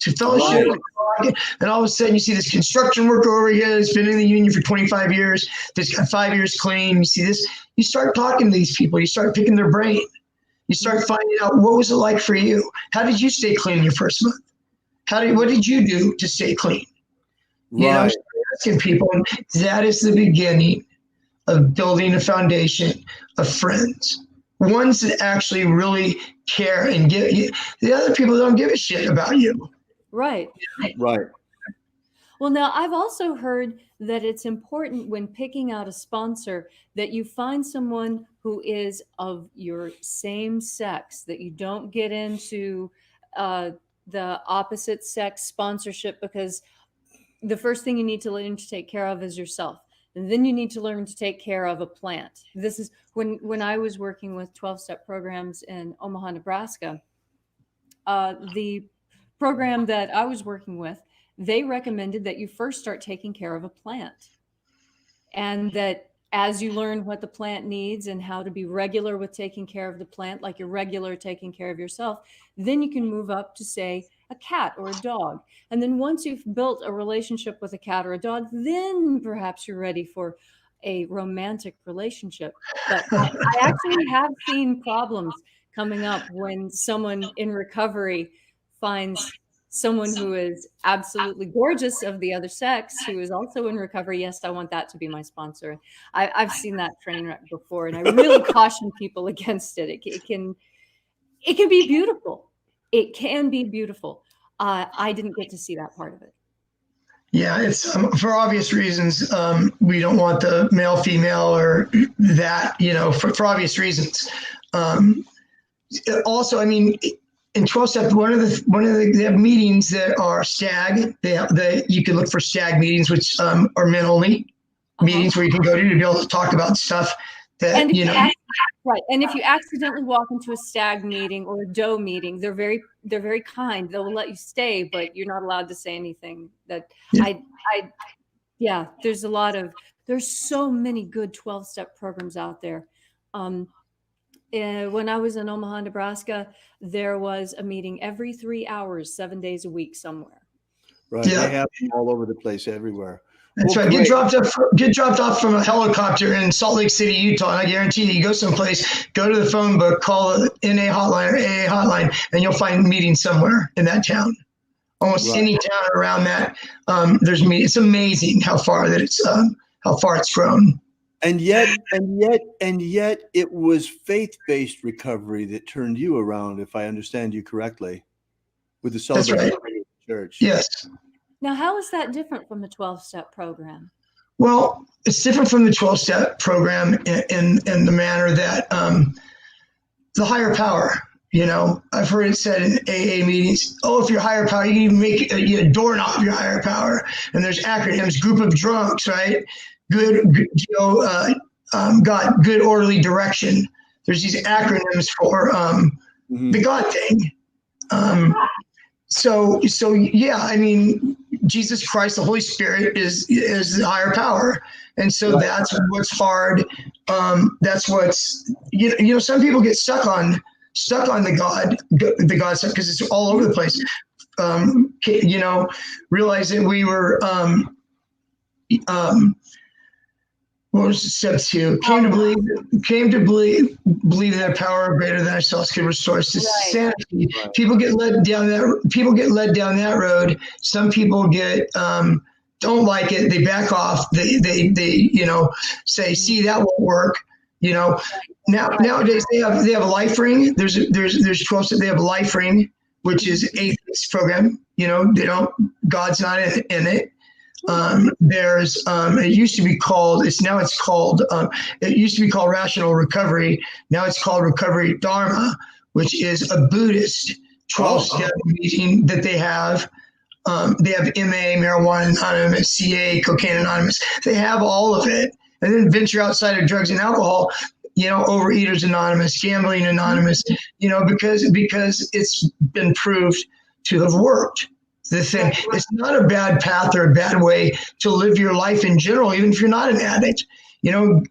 Right. And all of a sudden you see this construction worker over here that's been in the union for 25 years, that's got 5 years clean. You see this, you start talking to these people, you start picking their brain. You start finding out, what was it like for you? How did you stay clean your first month? What did you do to stay clean? Right. Asking people, and that is the beginning of building a foundation of friends. Ones that actually really care and give you. The other people don't give a shit about you. Right. Right. Well, now I've also heard that it's important when picking out a sponsor that you find someone who is of your same sex, that you don't get into the opposite sex sponsorship, because the first thing you need to learn to take care of is yourself. And then you need to learn to take care of a plant. This is when I was working with 12-step programs in Omaha, Nebraska, the program that I was working with, they recommended that you first start taking care of a plant. And that as you learn what the plant needs and how to be regular with taking care of the plant, like you're regular taking care of yourself, then you can move up to, say, a cat or a dog. And then once you've built a relationship with a cat or a dog, then perhaps you're ready for a romantic relationship. But I actually have seen problems coming up when someone in recovery finds someone who is absolutely gorgeous of the other sex, who is also in recovery. Yes, I want that to be my sponsor. I've seen that train wreck before, and I really caution people against it. It can be beautiful. It can be beautiful. I didn't get to see that part of it. Yeah, it's for obvious reasons. We don't want the male, female, or that, for obvious reasons. Also, I mean, in 12-step, they have meetings that are stag. You can look for stag meetings, which are men only meetings where you can go to be able to talk about stuff that, right. And if you accidentally walk into a stag meeting or a doe meeting, they're very kind. They'll let you stay, but you're not allowed to say anything. There's so many good 12-step programs out there. When I was in Omaha, Nebraska, there was a meeting every 3 hours, 7 days a week somewhere. Right. Yeah. They have them all over the place, everywhere. That's right. Get dropped off from a helicopter in Salt Lake City, Utah, and I guarantee you go someplace, go to the phone book, call the NA hotline or AA hotline, and you'll find a meeting somewhere in that town. Almost any town around that, there's meetings. It's amazing how far it's grown. And yet, it was faith-based recovery that turned you around, if I understand you correctly, with the Celebration Church. Yes. Now, how is that different from the 12-step program? Well, it's different from the 12-step program in the manner that the higher power. I've heard it said in AA meetings, if you're higher power, you can even make a doorknob your higher power. And there's acronyms, group of drunks, right? Got good orderly direction. There's these acronyms for the God thing. So yeah, I mean, Jesus Christ, the Holy Spirit is the higher power, and so that's what's hard. That's what's some people get stuck on the God stuff because it's all over the place. Realize that we were. What was step 2? Came to believe that power greater than ourselves could restore us to sanity. Right. People get led down that road. Some people don't like it. They back off. They say, see, that won't work. You know, nowadays they have a life ring. There's 12. They have a life ring, which is atheist program. You know, God's not in it. There's it used to be called it used to be called Rational Recovery. Now it's called Recovery Dharma, which is a Buddhist 12-step meeting that they have. They have MA, Marijuana Anonymous, CA, Cocaine Anonymous. They have all of it. And then venture outside of drugs and alcohol, you know, Overeaters Anonymous, Gambling Anonymous, you know, because it's been proved to have worked. The thing, it's not a bad path or a bad way to live your life in general, even if you're not an addict. You know,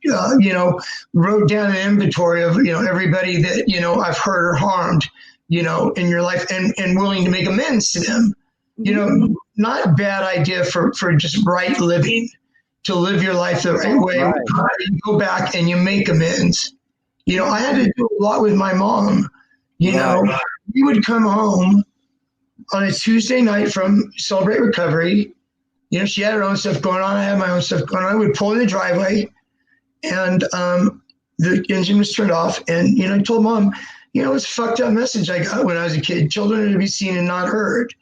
wrote down an inventory of, you know, everybody that, you know, I've hurt or harmed, you know, in your life, and willing to make amends to them. You know, not a bad idea for just right living, to live your life the right way. Right. You go back and you make amends. You know, I had to do a lot with my mom. You know, we would come home on a Tuesday night from Celebrate Recovery. You know, she had her own stuff going on. I had my own stuff going on. I would pull in the driveway, and the engine was turned off. And, you know, I told Mom, you know, it's a fucked up message I got when I was a kid. Children are to be seen and not heard.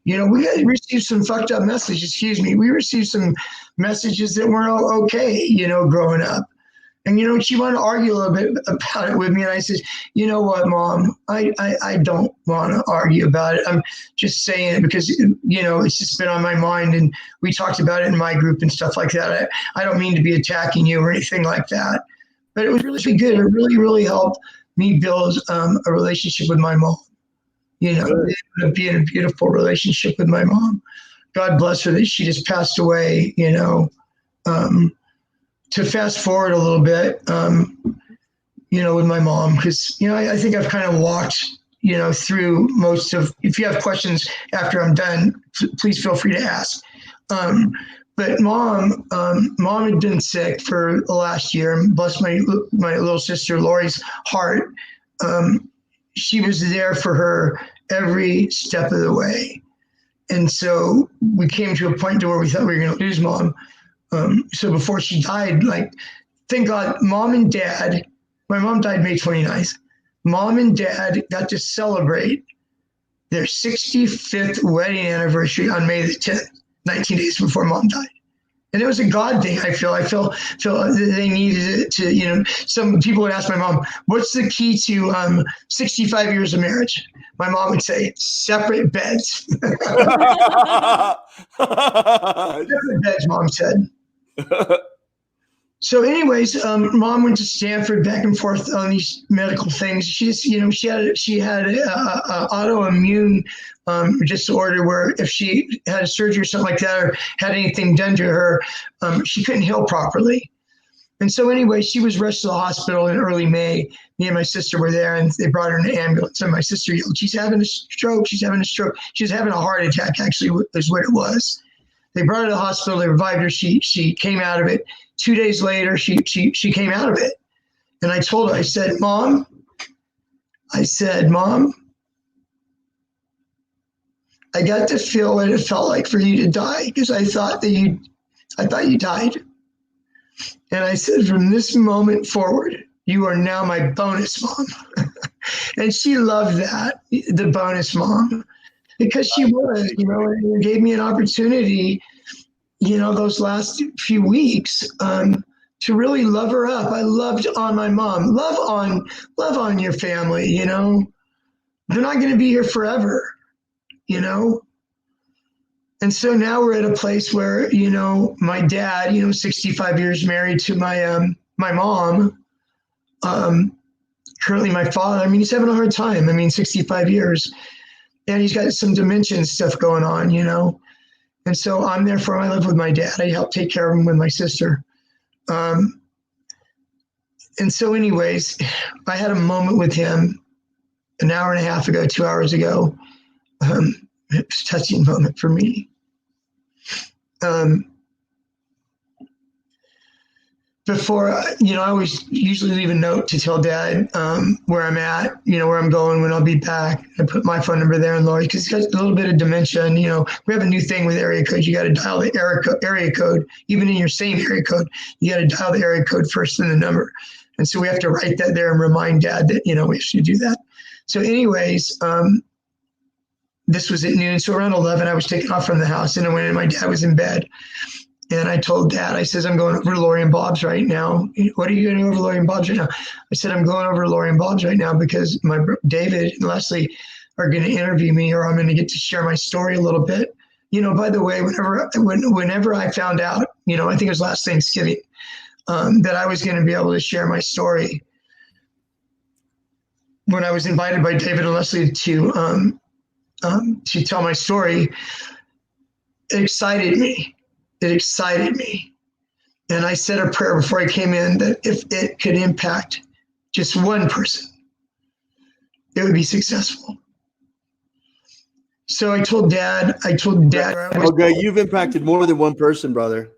You know, we received some fucked up messages. We received some messages that weren't okay, you know, growing up. And, you know, she wanted to argue a little bit about it with me. And I said, you know what, Mom, I don't want to argue about it. I'm just saying it because, you know, it's just been on my mind. And we talked about it in my group and stuff like that. I don't mean to be attacking you or anything like that. But it was really good. It really, really helped me build a relationship with my mom. You know, be in a beautiful relationship with my mom. God bless her that she just passed away, you know. To fast forward a little bit, you know, with my mom, because, you know, I think I've kind of walked, you know, through most of, if you have questions after I'm done, please feel free to ask. But mom had been sick for the last year, and bless my little sister Lori's heart. She was there for her every step of the way. And so we came to a point to where we thought we were going to lose Mom. So before she died, like, thank God, Mom and Dad, my mom died May 29th. Mom and Dad got to celebrate their 65th wedding anniversary on May the 10th, 19 days before Mom died. And it was a God thing. I feel they needed it to, you know, some people would ask my mom, what's the key to 65 years of marriage? My mom would say, separate beds. Separate beds, Mom said. So anyways, Mom went to Stanford back and forth on these medical things. She just, you know, she had a autoimmune disorder where if she had a surgery or something like that, or had anything done to her, she couldn't heal properly. And so anyway, she was rushed to the hospital in early May. Me and my sister were there, and they brought her in an ambulance. And my sister yelled, she's having a stroke. She's having a stroke. She was having a heart attack, actually, is what it was. They brought her to the hospital. They revived her. She came out of it. 2 days later, she came out of it. And I told her, I said, Mom, I got to feel what it felt like for you to die, because I thought you died. And I said, from this moment forward, you are now my bonus mom. And she loved that, the bonus mom, because she was, you know, and it gave me an opportunity, you know, those last few weeks to really love her up. I loved on my mom. Love on your family, you know. They're not going to be here forever, you know. And so now we're at a place where, you know, my dad, you know, 65 years married to my my mom, currently my father. I mean, he's having a hard time. I mean, 65 years. And he's got some dementia stuff going on, you know. And so I'm there for him. I live with my dad. I help take care of him with my sister. And so anyways, I had a moment with him an hour and a half ago, 2 hours ago. It was a touching moment for me. Before, you know, I always usually leave a note to tell Dad where I'm at, you know, where I'm going, when I'll be back. I put my phone number there, and Lori, because he's got a little bit of dementia, and, you know, we have a new thing with area codes. You got to dial the area code, even in your same area code. You got to dial the area code first, then the number. And so we have to write that there and remind Dad that, we should do that. So anyways, this was at noon. So around 11, I was taken off from the house, and I went in. My dad was in bed. And I told Dad, I says, I'm going over to Lori and Bob's right now. What are you going to go over to Lori and Bob's right now? I said, I'm going over to Lori and Bob's right now because David and Leslie are going to interview me, or I'm going to get to share my story a little bit. By the way, whenever I found out, I think it was last Thanksgiving, that I was going to be able to share my story, when I was invited by David and Leslie to tell my story, it excited me. And I said a prayer before I came in that if it could impact just one person, it would be successful. So I told Dad. Oh, Greg, you've impacted more than one person, brother.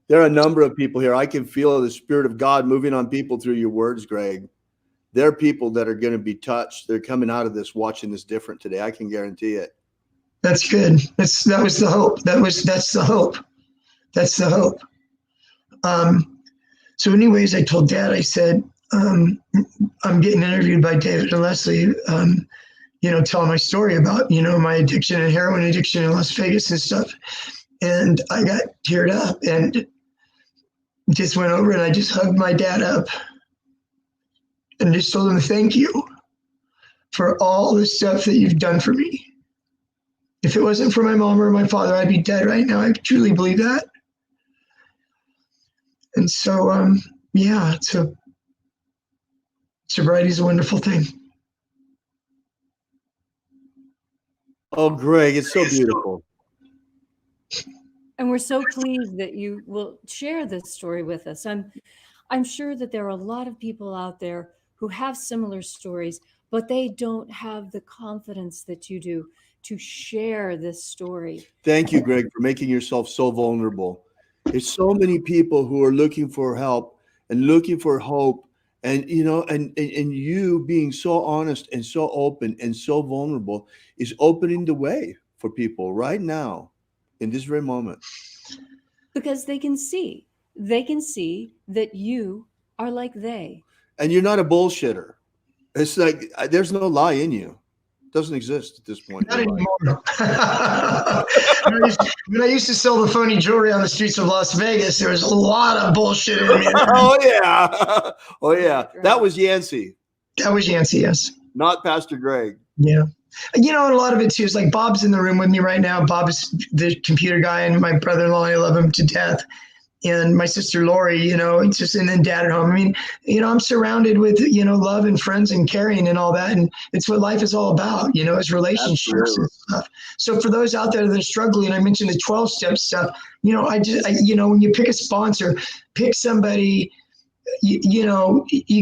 There are a number of people here. I can feel the Spirit of God moving on people through your words, Greg. There are people that are going to be touched. They're coming out of this, watching this different today. I can guarantee it. That's good. That was the hope. That's the hope. That's the hope. So anyways, I told Dad, I said, I'm getting interviewed by David and Leslie, telling my story about, my addiction and heroin addiction in Las Vegas and stuff. And I got teared up and just went over and I just hugged my dad up and just told him thank you for all the stuff that you've done for me. If it wasn't for my mom or my father, I'd be dead right now. I truly believe that. And so, sobriety is a wonderful thing. Oh, Greg, it's so beautiful. And we're so pleased that you will share this story with us. I'm sure that there are a lot of people out there who have similar stories, but they don't have the confidence that you do to share this story. Thank you, Greg, for making yourself so vulnerable. There's so many people who are looking for help and looking for hope, and you being so honest and so open and so vulnerable is opening the way for people right now in this very moment. Because they can see that you are like they. And you're not a bullshitter. It's like there's no lie in you. It doesn't exist at this point. Not anymore. When I used to sell the phony jewelry on the streets of Las Vegas, there was a lot of bullshit in me. Oh yeah. That was Yancey. That was Yancey, yes. Not Pastor Greg. Yeah. And a lot of it too is like Bob's in the room with me right now. Bob's the computer guy, and my brother-in-law, I love him to death. And my sister Lori, it's just, and then Dad at home. I mean, I'm surrounded with, love and friends and caring and all that. And it's what life is all about, is relationships. Absolutely. And stuff. So for those out there that are struggling, I mentioned the 12-step stuff, when you pick a sponsor, pick somebody, you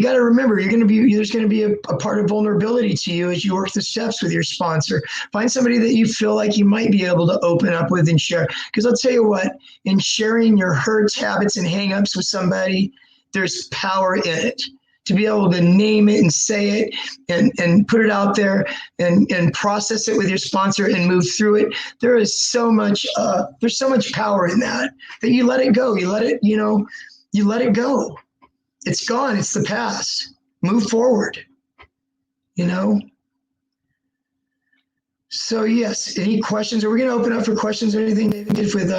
got to remember, there's going to be a part of vulnerability to you as you work the steps with your sponsor. Find somebody that you feel like you might be able to open up with and share. Because I'll tell you what, in sharing your hurts, habits, and hangups with somebody, there's power in it. To be able to name it and say it and put it out there and process it with your sponsor and move through it. There's so much power in that you let it go. You let it go. It's gone. It's the past. Move forward. So yes, any questions? Are we going to open up for questions or anything, David, with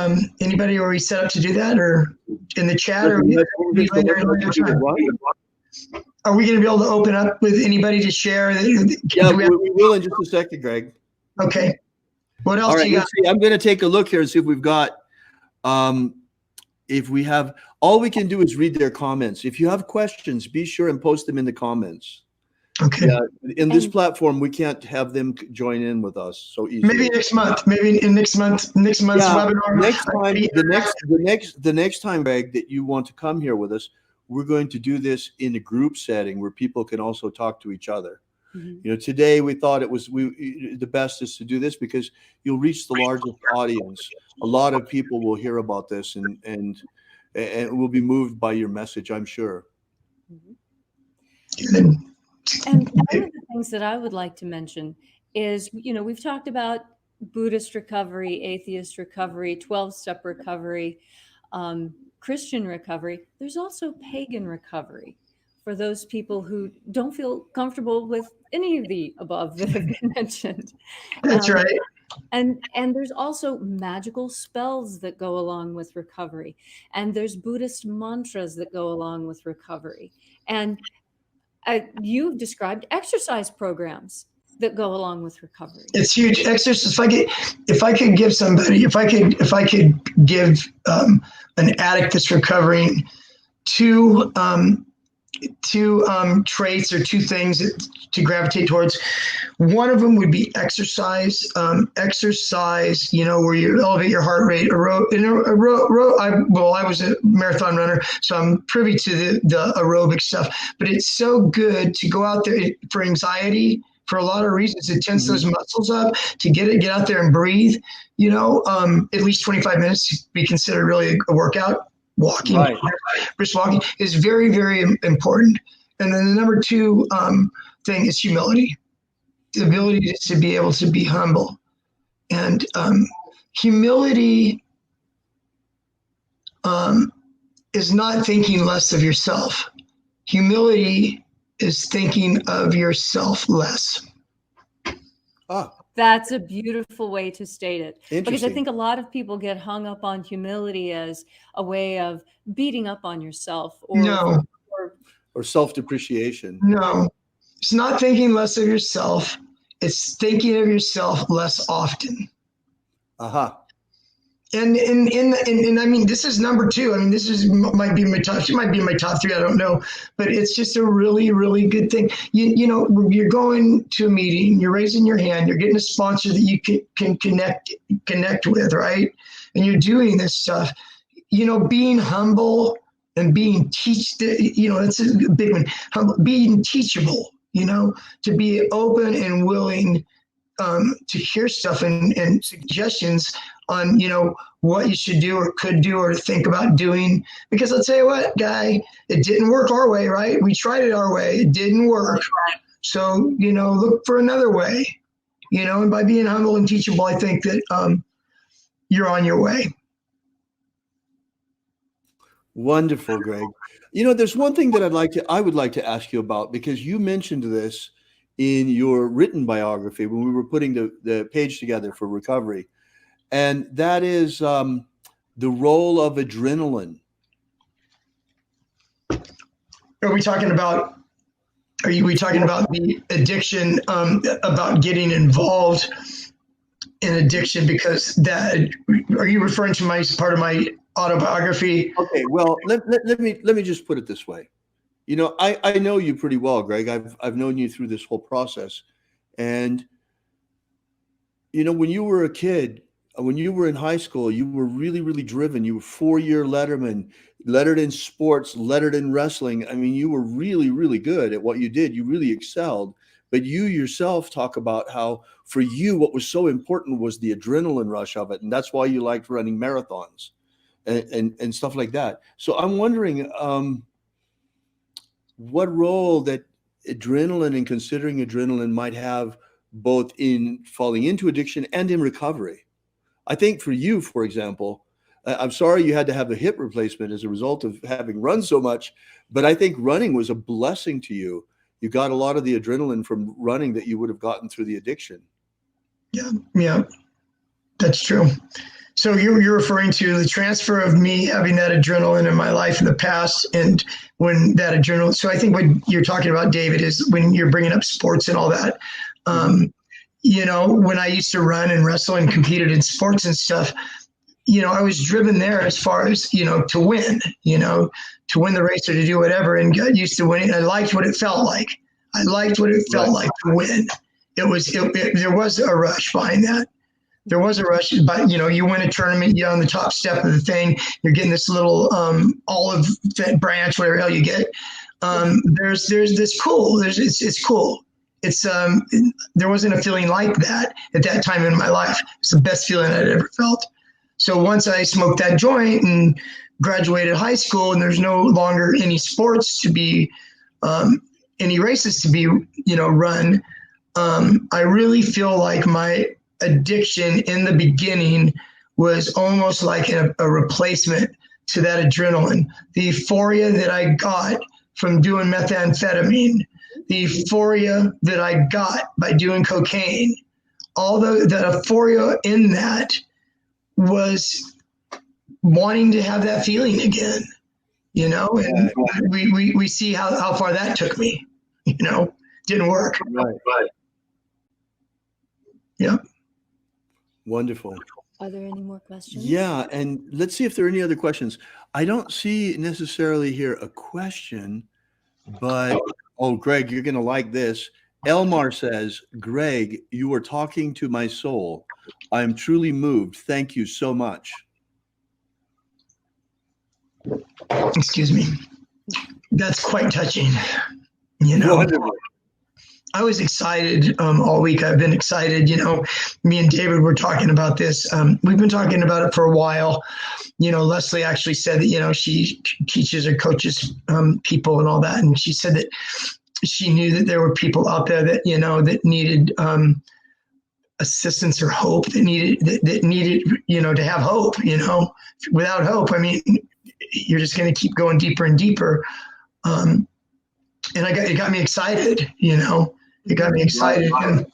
anybody? Or are we set up to do that, or in the chat, or are we going to be able to open up with anybody to share? Yeah, we will in just a second, Greg. Okay. What else? All right, do you got? I'm going to take a look here and see if we've got. If we have, all we can do is read their comments. If you have questions, be sure and post them in the comments. Okay. Yeah, in this platform, we can't have them join in with us so easily. Maybe next month. Maybe in next month's webinar. The next time, Greg, that you want to come here with us, we're going to do this in a group setting where people can also talk to each other. Mm-hmm. Today we thought it was the best is to do this because you'll reach the largest audience. A lot of people will hear about this and will be moved by your message, I'm sure. Mm-hmm. And one of the things that I would like to mention is, we've talked about Buddhist recovery, atheist recovery, 12-step recovery, Christian recovery. There's also pagan recovery. for those people who don't feel comfortable with any of the above that have been mentioned. That's right. And there's also magical spells that go along with recovery. And there's Buddhist mantras that go along with recovery. And you've described exercise programs that go along with recovery. It's huge. Exercise. If I could give an addict that's recovering two traits or two things to gravitate towards. One of them would be exercise. Exercise, where you elevate your heart rate. I was a marathon runner, so I'm privy to the aerobic stuff. But it's so good to go out there for anxiety. For a lot of reasons, it tenses those muscles up to get out there and breathe. At least 25 minutes to be considered really a workout. Walking, right. Brisk walking is very, very important. And then the number two thing is humility, the ability to be able to be humble. And humility is not thinking less of yourself. Humility is thinking of yourself less. That's a beautiful way to state it. Because I think a lot of people get hung up on humility as a way of beating up on yourself or self-depreciation. No, it's not thinking less of yourself. It's thinking of yourself less often. And I mean, this is number two. I mean, might be my top. It might be my top three. I don't know, but it's just a really, really good thing. You're going to a meeting. You're raising your hand. You're getting a sponsor that you can connect with, right? And you're doing this stuff. Being humble and being that's a big one. Being teachable. To be open and willing to hear stuff and suggestions on, what you should do or could do or think about doing. Because I'll tell you what, guy, it didn't work our way, right? We tried it our way. It didn't work. So, look for another way, and by being humble and teachable, I think that you're on your way. Wonderful, Greg. There's one thing that I would like to ask you about, because you mentioned this in your written biography when we were putting the page together for recovery. And that is the role of adrenaline. Are we talking about the addiction, about getting involved in addiction? Because are you referring to part of my autobiography? Okay, well, let me just put it this way. I know you pretty well, Greg. I've known you through this whole process. And, when you were a kid, when you were in high school, you were really, really driven. You were 4-year letterman, lettered in sports, lettered in wrestling. I mean, you were really, really good at what you did. You really excelled. But you yourself talk about how for you, what was so important was the adrenaline rush of it. And that's why you liked running marathons and stuff like that. So I'm wondering what role that adrenaline and considering adrenaline might have both in falling into addiction and in recovery. I think for you, for example, I'm sorry you had to have a hip replacement as a result of having run so much, but I think running was a blessing to you. You got a lot of the adrenaline from running that you would have gotten through the addiction. Yeah, that's true. So you're referring to the transfer of me having that adrenaline in my life in the past, and when that adrenaline. So I think what you're talking about, David, is when you're bringing up sports and all that. When I used to run and wrestle and competed in sports and stuff, I was driven there as far as, to win, to win the race or to do whatever, and got used to winning. I liked what it felt like. Like to win. There was a rush behind that. There was a rush, but you win a tournament, you're on the top step of the thing, you're getting this little olive branch, whatever the hell you get. There's this cool. It's cool. It's there wasn't a feeling like that at that time in my life. It's the best feeling I'd ever felt. So once I smoked that joint and graduated high school, and there's no longer any sports to be, any races to be, run, I really feel like my addiction in the beginning was almost like a replacement to that adrenaline. The euphoria that I got from doing methamphetamine, the euphoria that I got by doing cocaine, all the euphoria in that was wanting to have that feeling again, and we see how far that took me, didn't work. Right. Yeah. Wonderful. Are there any more questions? Yeah, and let's see if there are any other questions. I don't see necessarily here a question, but Greg, you're going to like this. Elmar says, Greg, you are talking to my soul. I am truly moved. Thank you so much. Excuse me. That's quite touching. Wonderful. I was excited all week. I've been excited. Me and David were talking about this. We've been talking about it for a while. Leslie actually said that, she teaches or coaches people and all that. And she said that she knew that there were people out there that, that needed assistance or hope, that needed, to have hope, without hope. I mean, you're just going to keep going deeper and deeper. And it got me excited, it got me excited. And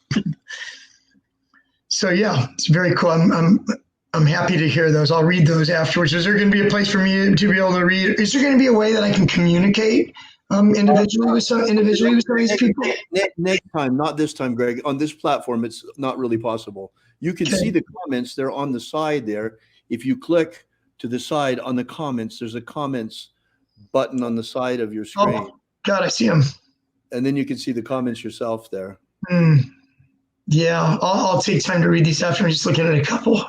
so, yeah, it's very cool. I'm happy to hear those. I'll read those afterwards. Is there going to be a place for me to be able to read? Is there going to be a way that I can communicate individually with some of these people? Next time, not this time, Greg. On this platform, it's not really possible. You can see the comments. They're on the side there. If you click to the side on the comments, there's a comments button on the side of your screen. Oh, God, I see them. And then you can see the comments yourself there. Yeah, I'll take time to read these after. I'm just looking at a couple.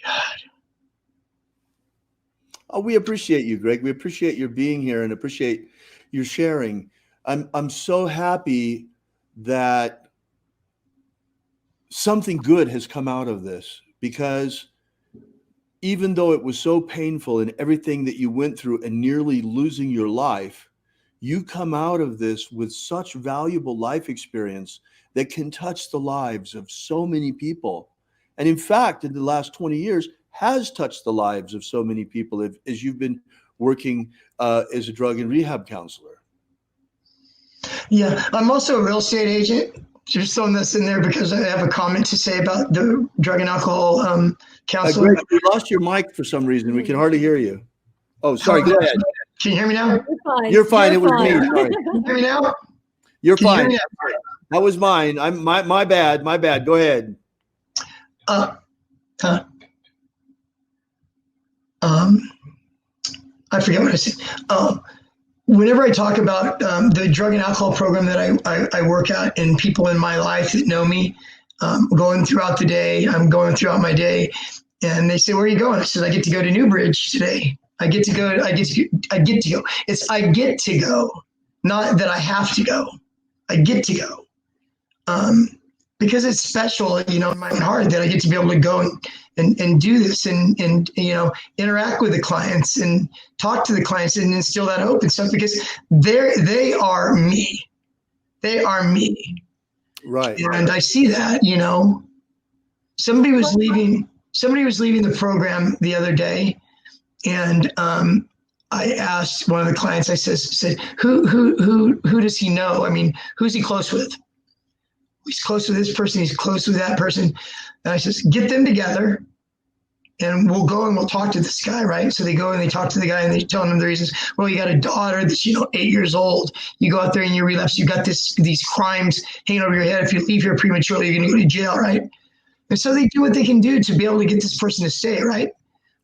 God. Oh, we appreciate you, Greg. We appreciate your being here and appreciate your sharing. I'm so happy that something good has come out of this, because even though it was so painful and everything that you went through and nearly losing your life, you come out of this with such valuable life experience that can touch the lives of so many people. And in fact, in the last 20 years, has touched the lives of so many people as you've been working as a drug and rehab counselor. Yeah, I'm also a real estate agent. Just throwing this in there because I have a comment to say about the drug and alcohol counseling. Greg, you lost your mic for some reason. We can hardly hear you. Oh, sorry. Go ahead. Can you hear me now? You're fine. It was me. Sorry. Can you hear me now? You're fine. That was mine. My bad. My bad. Go ahead. I forget what I said. Whenever I talk about the drug and alcohol program that I work at, and people in my life that know me, going throughout the day, I'm going throughout my day, and they say, "Where are you going?" I said, "I get to go to Newbridge today. I get to go. I get to go. It's I get to go, not that I have to go. I get to go, because it's special, in my heart that I get to be able to go and do this and interact with the clients and talk to the clients and instill that hope and stuff, because they are me. They are me. Right. And I see that, somebody was leaving the program the other day, and I asked one of the clients, I said, who does he know? I mean, who's he close with? He's close with this person. He's close with that person. And I says, get them together and we'll go and we'll talk to this guy, right? So they go and they talk to the guy and they tell him the reasons. Well, you got a daughter that's, 8 years old. You go out there and you relapse. You got these crimes hanging over your head. If you leave here prematurely, you're going to go to jail, right? And so they do what they can do to be able to get this person to stay, right?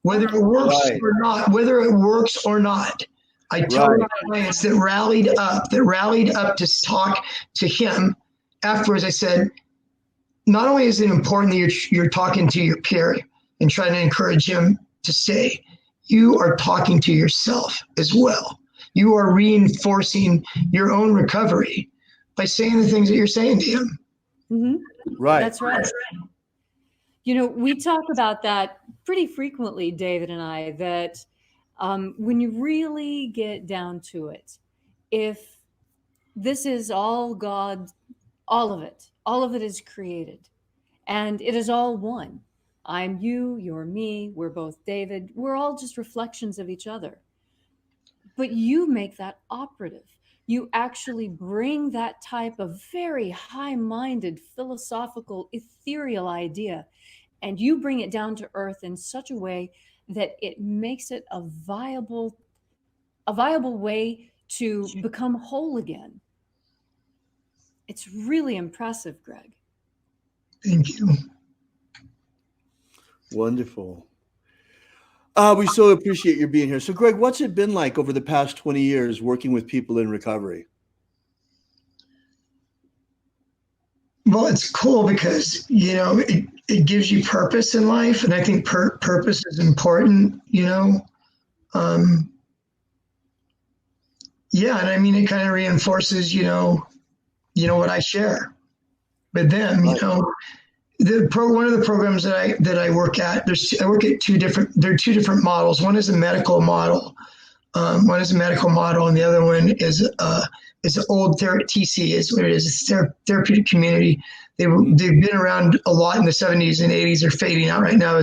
Whether it works or not, I tell my clients that rallied up to talk to him afterwards. I said, not only is it important that you're talking to your peer and trying to encourage him to stay, you are talking to yourself as well. You are reinforcing your own recovery by saying the things that you're saying to him. Mm-hmm. Right. That's right. We talk about that pretty frequently, David and I, that when you really get down to it, if this is all God, all of it is created, and it is all one. I'm you, you're me, we're both David. We're all just reflections of each other. But you make that operative. You actually bring that type of very high-minded, philosophical, ethereal idea, and you bring it down to earth in such a way that it makes it a viable way to become whole again. It's really impressive, Greg. Thank you. Wonderful. We so appreciate your being here. So, Greg, what's it been like over the past 20 years working with people in recovery? Well, it's cool because, you know, it gives you purpose in life. And I think purpose is important, you know. Yeah, and I mean, it kind of reinforces, you know, what I share with them, you know. One of the programs that I work at, I work at two different models. One is a medical model. And the other one is an old TC is what it is. It's therapeutic community. They've been around a lot in the 70s and 80s. They're fading out right now.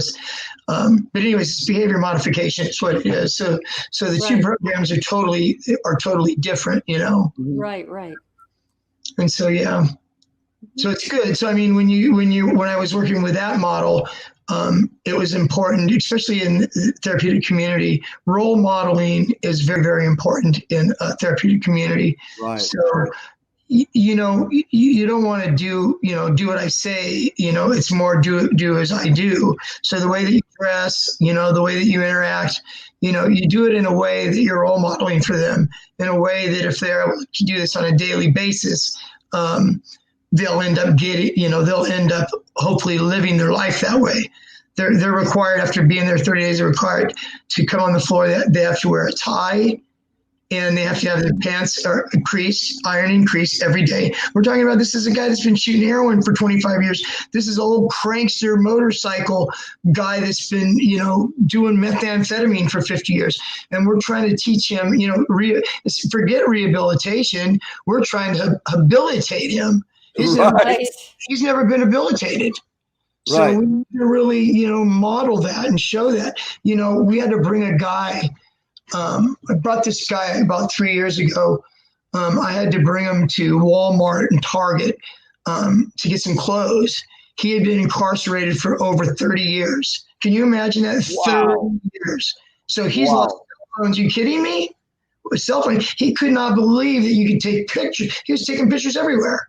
But anyways, it's behavior modification. It's what it is. So the two programs are totally different, you know. Right. And so yeah. So it's good. So I mean, when I was working with that model, it was important, especially in the therapeutic community. Role modeling is very, very important in a therapeutic community. Right. So you know, you don't want to do what I say. You know, it's more do as I do. So the way that you dress, you know, the way that you interact, you know, you do it in a way that you're role modeling for them, in a way that if they're able to do this on a daily basis, they'll end up hopefully living their life that way. They're required, after being there 30 days, they're required to come on the floor. They have to wear a tie, and they have to have their pants iron increase every day. We're talking about, this is a guy that's been shooting heroin for 25 years. This is an old prankster motorcycle guy that's been, you know, doing methamphetamine for 50 years. And we're trying to teach him, you know, forget rehabilitation. We're trying to habilitate him. He's never been habilitated. So we need to really, you know, model that and show that. You know, we had to bring a guy. I brought this guy about 3 years ago. I had to bring him to Walmart and Target to get some clothes. He had been incarcerated for over 30 years. Can you imagine that? Wow. 30 years. So he's lost cell phones. You kidding me? With cell phone, he could not believe that you could take pictures. He was taking pictures everywhere.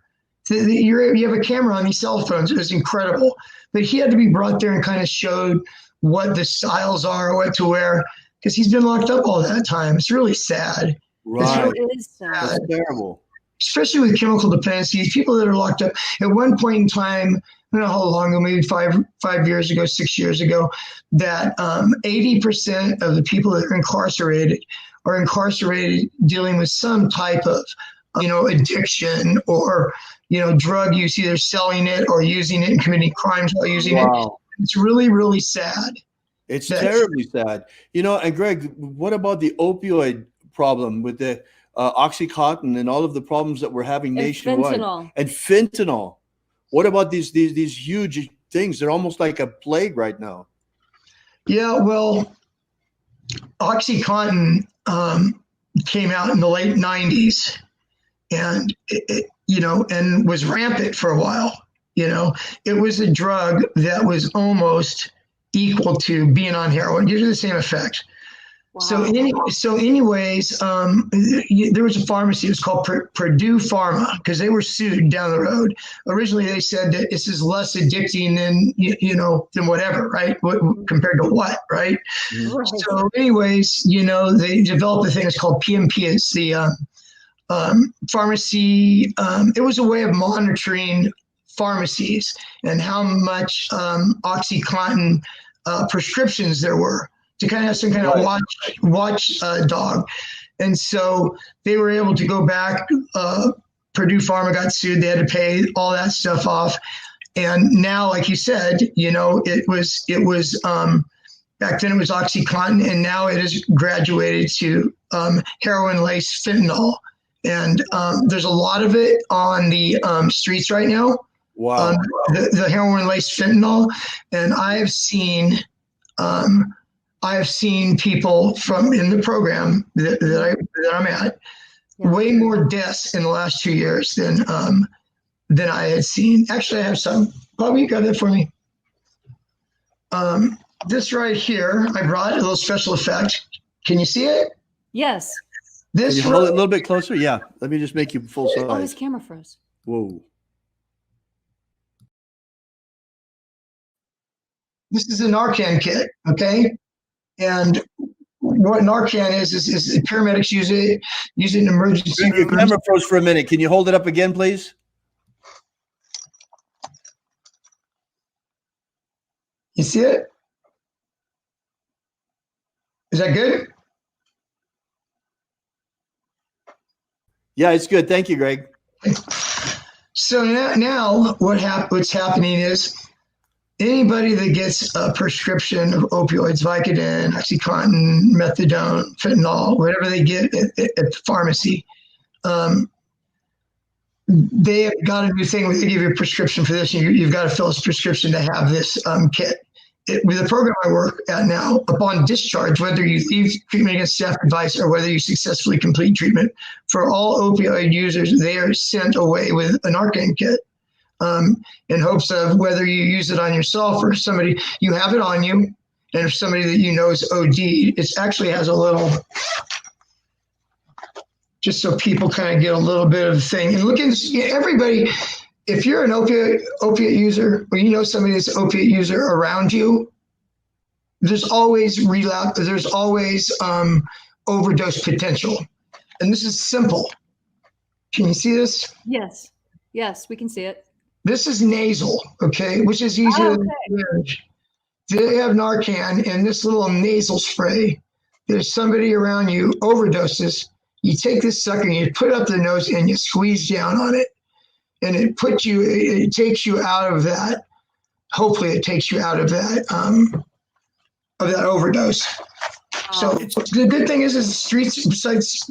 You have a camera on these cell phones. It was incredible. But he had to be brought there and kind of showed what the styles are, what to wear, because he's been locked up all that time. It's really sad. Right. It is sad. It's terrible. Especially with chemical dependencies, people that are locked up. At one point in time, I don't know how long ago, maybe 5 years ago, 6 years ago, that 80% of the people that are incarcerated dealing with some type of, you know, addiction or, you know, drug use, either selling it or using it and committing crimes while using it. It's really, really sad. It's terribly sad. You know, and Greg, what about the opioid problem with the Oxycontin and all of the problems that we're having nationwide? And fentanyl. What about these huge things? They're almost like a plague right now. Yeah, well, Oxycontin came out in the late 90s. And you know, and was rampant for a while. You know, it was a drug that was almost equal to being on heroin. Gives you the same effect. Wow. So anyways, there was a pharmacy. It was called Purdue Pharma, because they were sued down the road. Originally, they said that this is less addicting than whatever, right? Compared to what, right? Right. So anyways, you know, they developed a thing that's called PMP. It's the pharmacy. It was a way of monitoring pharmacies and how much Oxycontin prescriptions there were, to kind of have some kind of watch dog. And so they were able to go back. Purdue Pharma got sued. They had to pay all that stuff off. And now, like you said, you know, it was back then it was Oxycontin, and now it has graduated to heroin-laced fentanyl. And there's a lot of it on the streets right now. Wow. The heroin-laced fentanyl. And I've seen I have seen people from in the program that I'm at, way more deaths in the last 2 years than I had seen. Actually, I have some. Bobby, you got that for me. This right here, I brought a little special effect. Can you see it? Yes. This Can you hold it a little bit closer? Yeah. Let me just make you full size. Oh, his camera froze. Whoa. This is a Narcan kit, okay? And what Narcan is paramedics use it in emergency Your rooms. camera froze for a minute. Can you hold it up again, please? You see it? Is that good? Yeah, it's good. Thank you, Greg. So now what's happening is anybody that gets a prescription of opioids, Vicodin, Oxycontin, methadone, fentanyl, whatever they get at the pharmacy, they have got a new thing where they give you a prescription for this, and you've got to fill this prescription to have this kit. With the program I work at now, upon discharge, whether you leave treatment against staff advice or whether you successfully complete treatment, for all opioid users, they are sent away with a Narcan kit in hopes of whether you use it on yourself or somebody, you have it on you, and if somebody that you know is OD, it actually has a little, just so people kind of get a little bit of a thing. And look at everybody. If you're an opiate user, or you know somebody that's an opiate user around you, there's always relapse. There's always overdose potential, and this is simple. Can you see this? Yes. Yes, we can see it. This is nasal, okay, which is easier to manage. They have Narcan and this little nasal spray. There's somebody around you overdoses. You take this sucker and you put it up their nose and you squeeze down on it. And it takes you out of that. Hopefully, it takes you out of that overdose. So the good thing is the streets, besides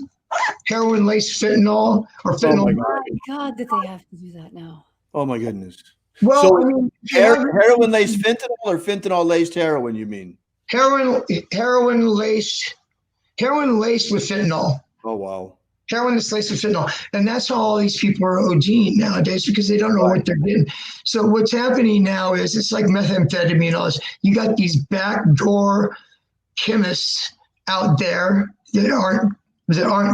heroin laced fentanyl or fentanyl. Oh my God, that they have to do that now. Oh my goodness. Well, so I mean, heroin laced fentanyl or fentanyl laced heroin? You mean heroin laced with fentanyl. Oh wow. Heroin is laced with fentanyl. And that's how all these people are ODing nowadays, because they don't know what they're getting. So what's happening now is it's like methamphetamine and all this. You got these backdoor chemists out there that aren't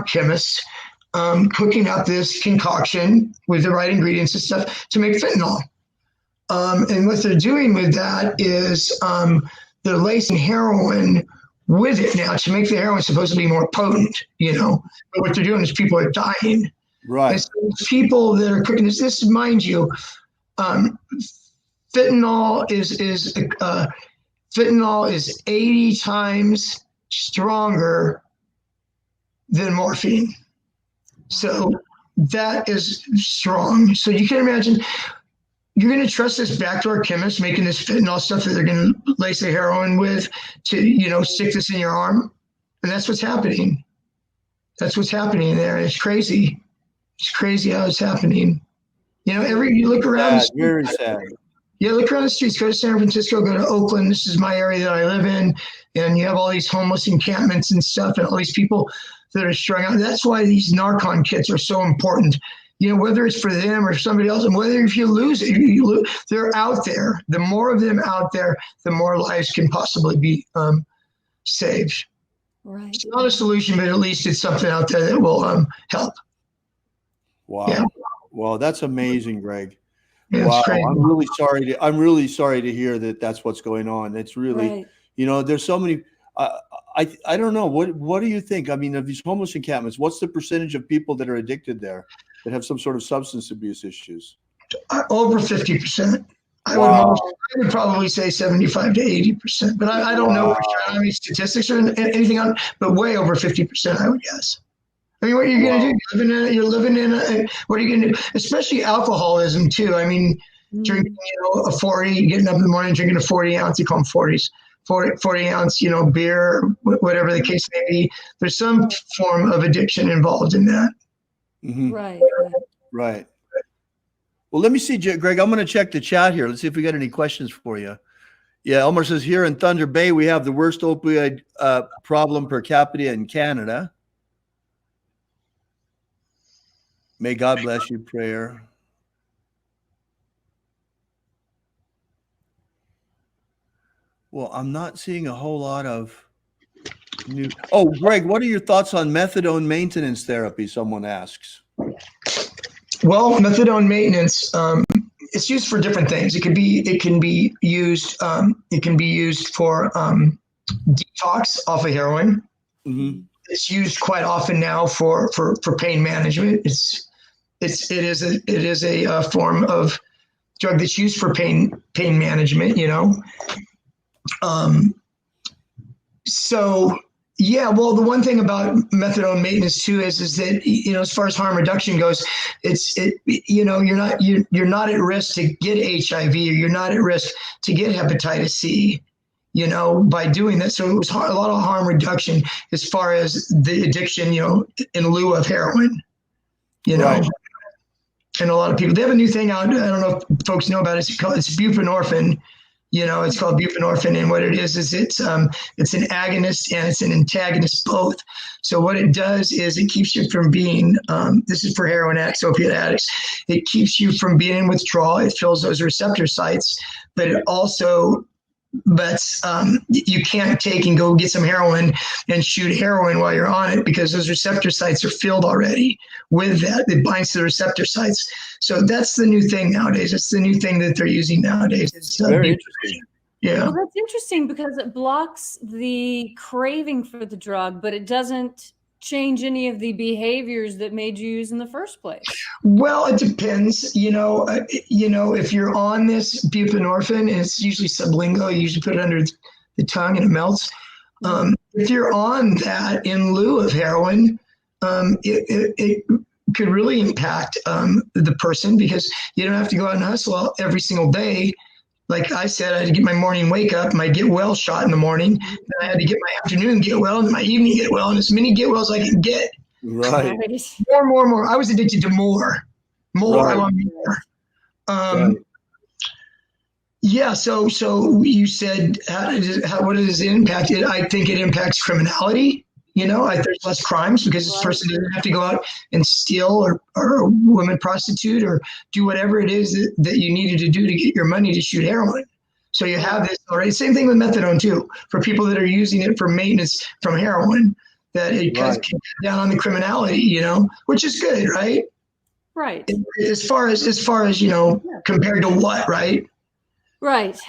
chemists cooking up this concoction with the right ingredients and stuff to make fentanyl. And what they're doing with that is they're lacing heroin with it now to make the heroin supposed to be more potent, you know. But what they're doing is people are dying. Right. And so people that are cooking this, mind you, fentanyl is 80 times stronger than morphine. So that is strong. So you can imagine you're going to trust this backdoor chemist making this fentanyl stuff that they're going to lace the heroin with to, you know, stick this in your arm. And that's what's happening. That's what's happening there. It's crazy. It's crazy how it's happening. You know, you look around. Sad, very sad. Yeah, look around the streets. Go to San Francisco, go to Oakland. This is my area that I live in. And you have all these homeless encampments and stuff and all these people that are strung out. That's why these Narcan kits are so important. You know, whether it's for them or somebody else, and whether if you lose it, they're out there. The more of them out there, the more lives can possibly be saved. Right. It's not a solution, but at least it's something out there that will help. Wow. Yeah. Well, that's amazing, Greg. Yeah, wow. It's crazy. I'm really sorry to hear that that's what's going on. It's really, you know, there's so many. I don't know. What do you think? I mean, of these homeless encampments, what's the percentage of people that are addicted there that have some sort of substance abuse issues? Over 50%. I would probably say 75 to 80%, but I don't know for sure. I don't have any statistics or anything on, but way over 50%, I would guess. I mean, what are you going to do? You're living in what are you going to do? Especially alcoholism too. I mean, drinking, you know, a 40, getting up in the morning, drinking a 40 ounce, you call them 40s. 40 ounce, you know, beer, whatever the case may be. There's some form of addiction involved in that. Mm-hmm. Right. Well, let me see, Greg. I'm going to check the chat here. Let's see if we got any questions for you. Yeah, Elmer says here in Thunder Bay, we have the worst opioid problem per capita in Canada. May God bless you, prayer. Well, I'm not seeing a whole lot of new. Oh, Greg, what are your thoughts on methadone maintenance therapy? Someone asks. Well, methadone maintenance, it's used for different things. It can be used for detox off of heroin. Mm-hmm. It's used quite often now for pain management. It is a form of drug that's used for pain management. So yeah, well, the one thing about methadone maintenance too is that as far as harm reduction goes, you're not at risk to get HIV, or you're not at risk to get hepatitis C, by doing that. So it was a lot of harm reduction as far as the addiction, in lieu of heroin, Right. And a lot of people, they have a new thing out. I don't know if folks know about it. It's buprenorphine. It's called buprenorphine, and what it is it's an agonist and it's an antagonist both. So what it does is it keeps you from being, this is for heroin addicts, opiate addicts, it keeps you from being in withdrawal. It fills those receptor sites, but it also, you can't take and go get some heroin and shoot heroin while you're on it, because those receptor sites are filled already with that. It binds to the receptor sites. So that's the new thing nowadays. It's the new thing that they're using nowadays. It's very interesting. Yeah. Well, that's interesting because it blocks the craving for the drug, but it doesn't change any of the behaviors that made you use in the first place. Well, it depends. If you're on this buprenorphine, and it's usually sublingual, you usually put it under the tongue and it melts. If you're on that in lieu of heroin, it could really impact the person, because you don't have to go out and hustle every single day. Like I said, I had to get my morning wake up, my get well shot in the morning. Then I had to get my afternoon get well and my evening get well, and as many get wells I can get. Right. More. I was addicted to more. Right. I want more. Right. Yeah. So you said, what does it impact? I think it impacts criminality. There's less crimes because this person doesn't have to go out and steal or a woman prostitute or do whatever it is that you needed to do to get your money to shoot heroin. So you have this already. Same thing with methadone too, for people that are using it for maintenance from heroin, that it cuts down on the criminality, which is good, right? Right. As far as compared to what, right? Right.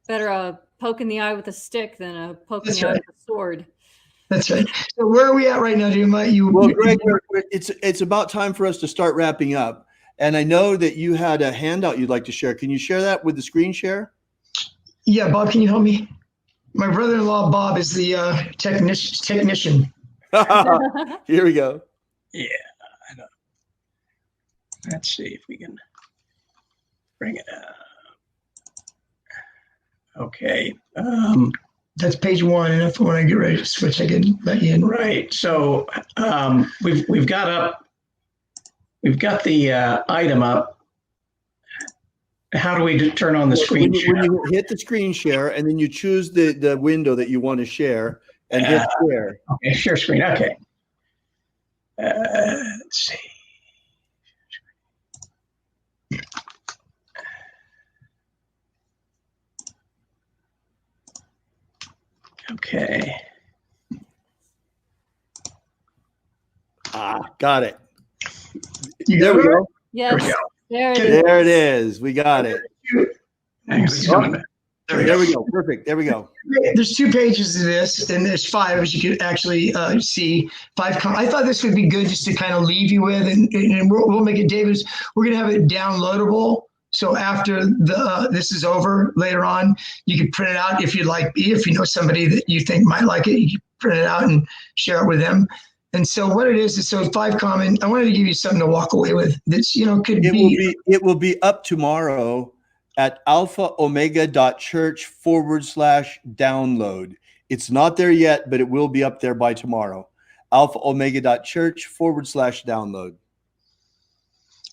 Better a poke in the eye with a stick than a poke in the eye with a sword. That's right. So where are we at right now, Greg, it's about time for us to start wrapping up. And I know that you had a handout you'd like to share. Can you share that with the screen share? Yeah, Bob, can you help me? My brother-in-law, Bob, is the technician. Here we go. Yeah, I know. Let's see if we can bring it up. Okay. That's page 1, and if when I get ready to switch, I can let you in. Right. So we've got the item up. How do we turn on the screen share? When you hit the screen share, and then you choose the window that you want to share, and hit share. Okay, share screen. Okay. Let's see. Okay. Got it. There we go. Yes. There it is. There it is. We got it. There we go. Perfect. There we go. There's 2 pages of this, and there's 5, as you could actually see. 5. I thought this would be good just to kind of leave you with, and we'll make it, David. We're going to have it downloadable. So after this is over later on, you can print it out if you'd like. If you know somebody that you think might like it, you can print it out and share it with them. And so what it is so 5 common. I wanted to give you something to walk away with. That's it will be up tomorrow at alphaomega.church/download. It's not there yet, but it will be up there by tomorrow. alphaomega.church/download.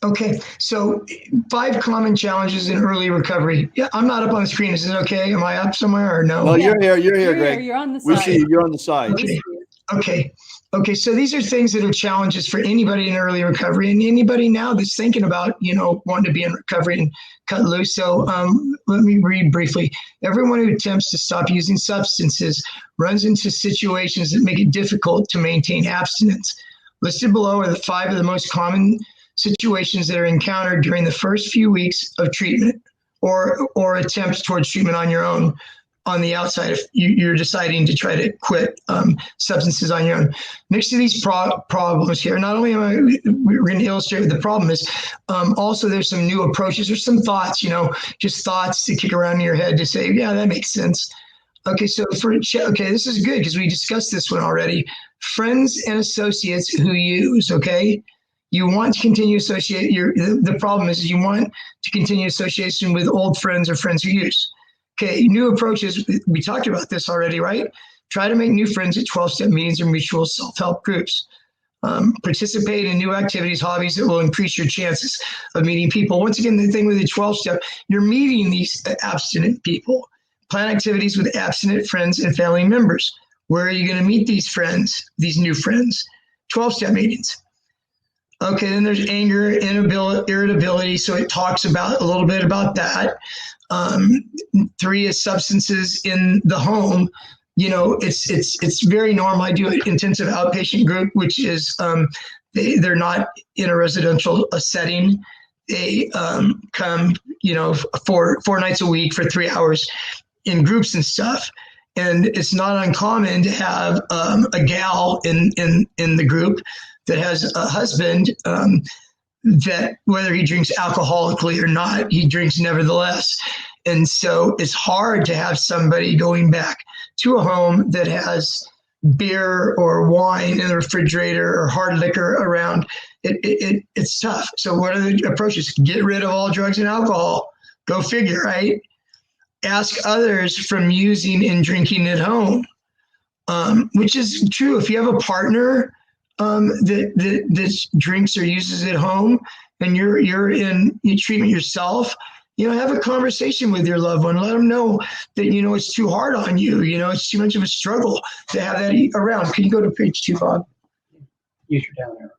Okay, so 5 common challenges in early recovery. Yeah, I'm not up on the screen. Is it okay? Am I up somewhere or no? No, you're here. You're here, You're Greg. here. You're on the We side. see you. You're on the side. Okay. Okay. So these are things that are challenges for anybody in early recovery and anybody now that's thinking about, wanting to be in recovery and cut loose. So let me read briefly. Everyone who attempts to stop using substances runs into situations that make it difficult to maintain abstinence. Listed below are the 5 of the most common situations that are encountered during the first few weeks of treatment or attempts towards treatment on your own. On the outside, if you're deciding to try to quit substances on your own. Next to these problems here, not only we're going to illustrate what the problem is, also there's some new approaches or some thoughts, just thoughts to kick around in your head to say, yeah, that makes sense. Okay, so this is good because we discussed this one already. Friends and associates who use, okay? You want to continue associate the problem is you want to continue association with old friends or friends who use. Okay, new approaches, we talked about this already, right? Try to make new friends at 12-step meetings or mutual self-help groups. Participate in new activities, hobbies that will increase your chances of meeting people. Once again, the thing with the 12-step, you're meeting these abstinent people. Plan activities with abstinent friends and family members. Where are you going to meet these friends, these new friends? 12-step meetings. Okay, then there's anger, irritability. So it talks about a little bit about that. 3 is substances in the home. It's very normal. I do an intensive outpatient group, which is they're not in a residential setting. They come, 4 nights a week for 3 hours in groups and stuff. And it's not uncommon to have a gal in the group that has a husband that whether he drinks alcoholically or not, he drinks nevertheless. And so it's hard to have somebody going back to a home that has beer or wine in the refrigerator or hard liquor around. It's tough. So what are the approaches? Get rid of all drugs and alcohol. Go figure, right? Ask others from using and drinking at home, which is true. If you have a partner that drinks or uses at home and you're in treatment yourself, have a conversation with your loved one. Let them know that, it's too hard on you. It's too much of a struggle to have that around. Can you go to page 2, Bob? Use your down arrow.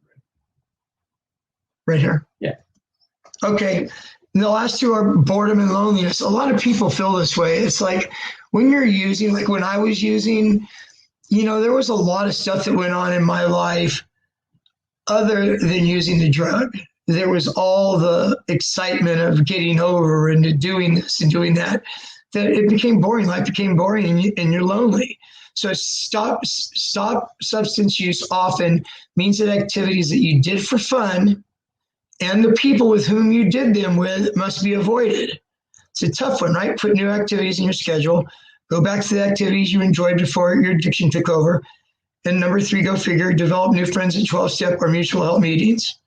Right here? Yeah. Okay. And the last 2 are boredom and loneliness. A lot of people feel this way. It's like when you're using, like when I was using, there was a lot of stuff that went on in my life other than using the drug. There was all the excitement of getting over and doing this and doing that it became boring. Life became boring and you're lonely. So stop substance use often means that activities that you did for fun and the people with whom you did them with must be avoided. It's a tough one, right? Put new activities in your schedule. Go back to the activities you enjoyed before your addiction took over. And number 3, go figure, develop new friends at 12-step or mutual help meetings.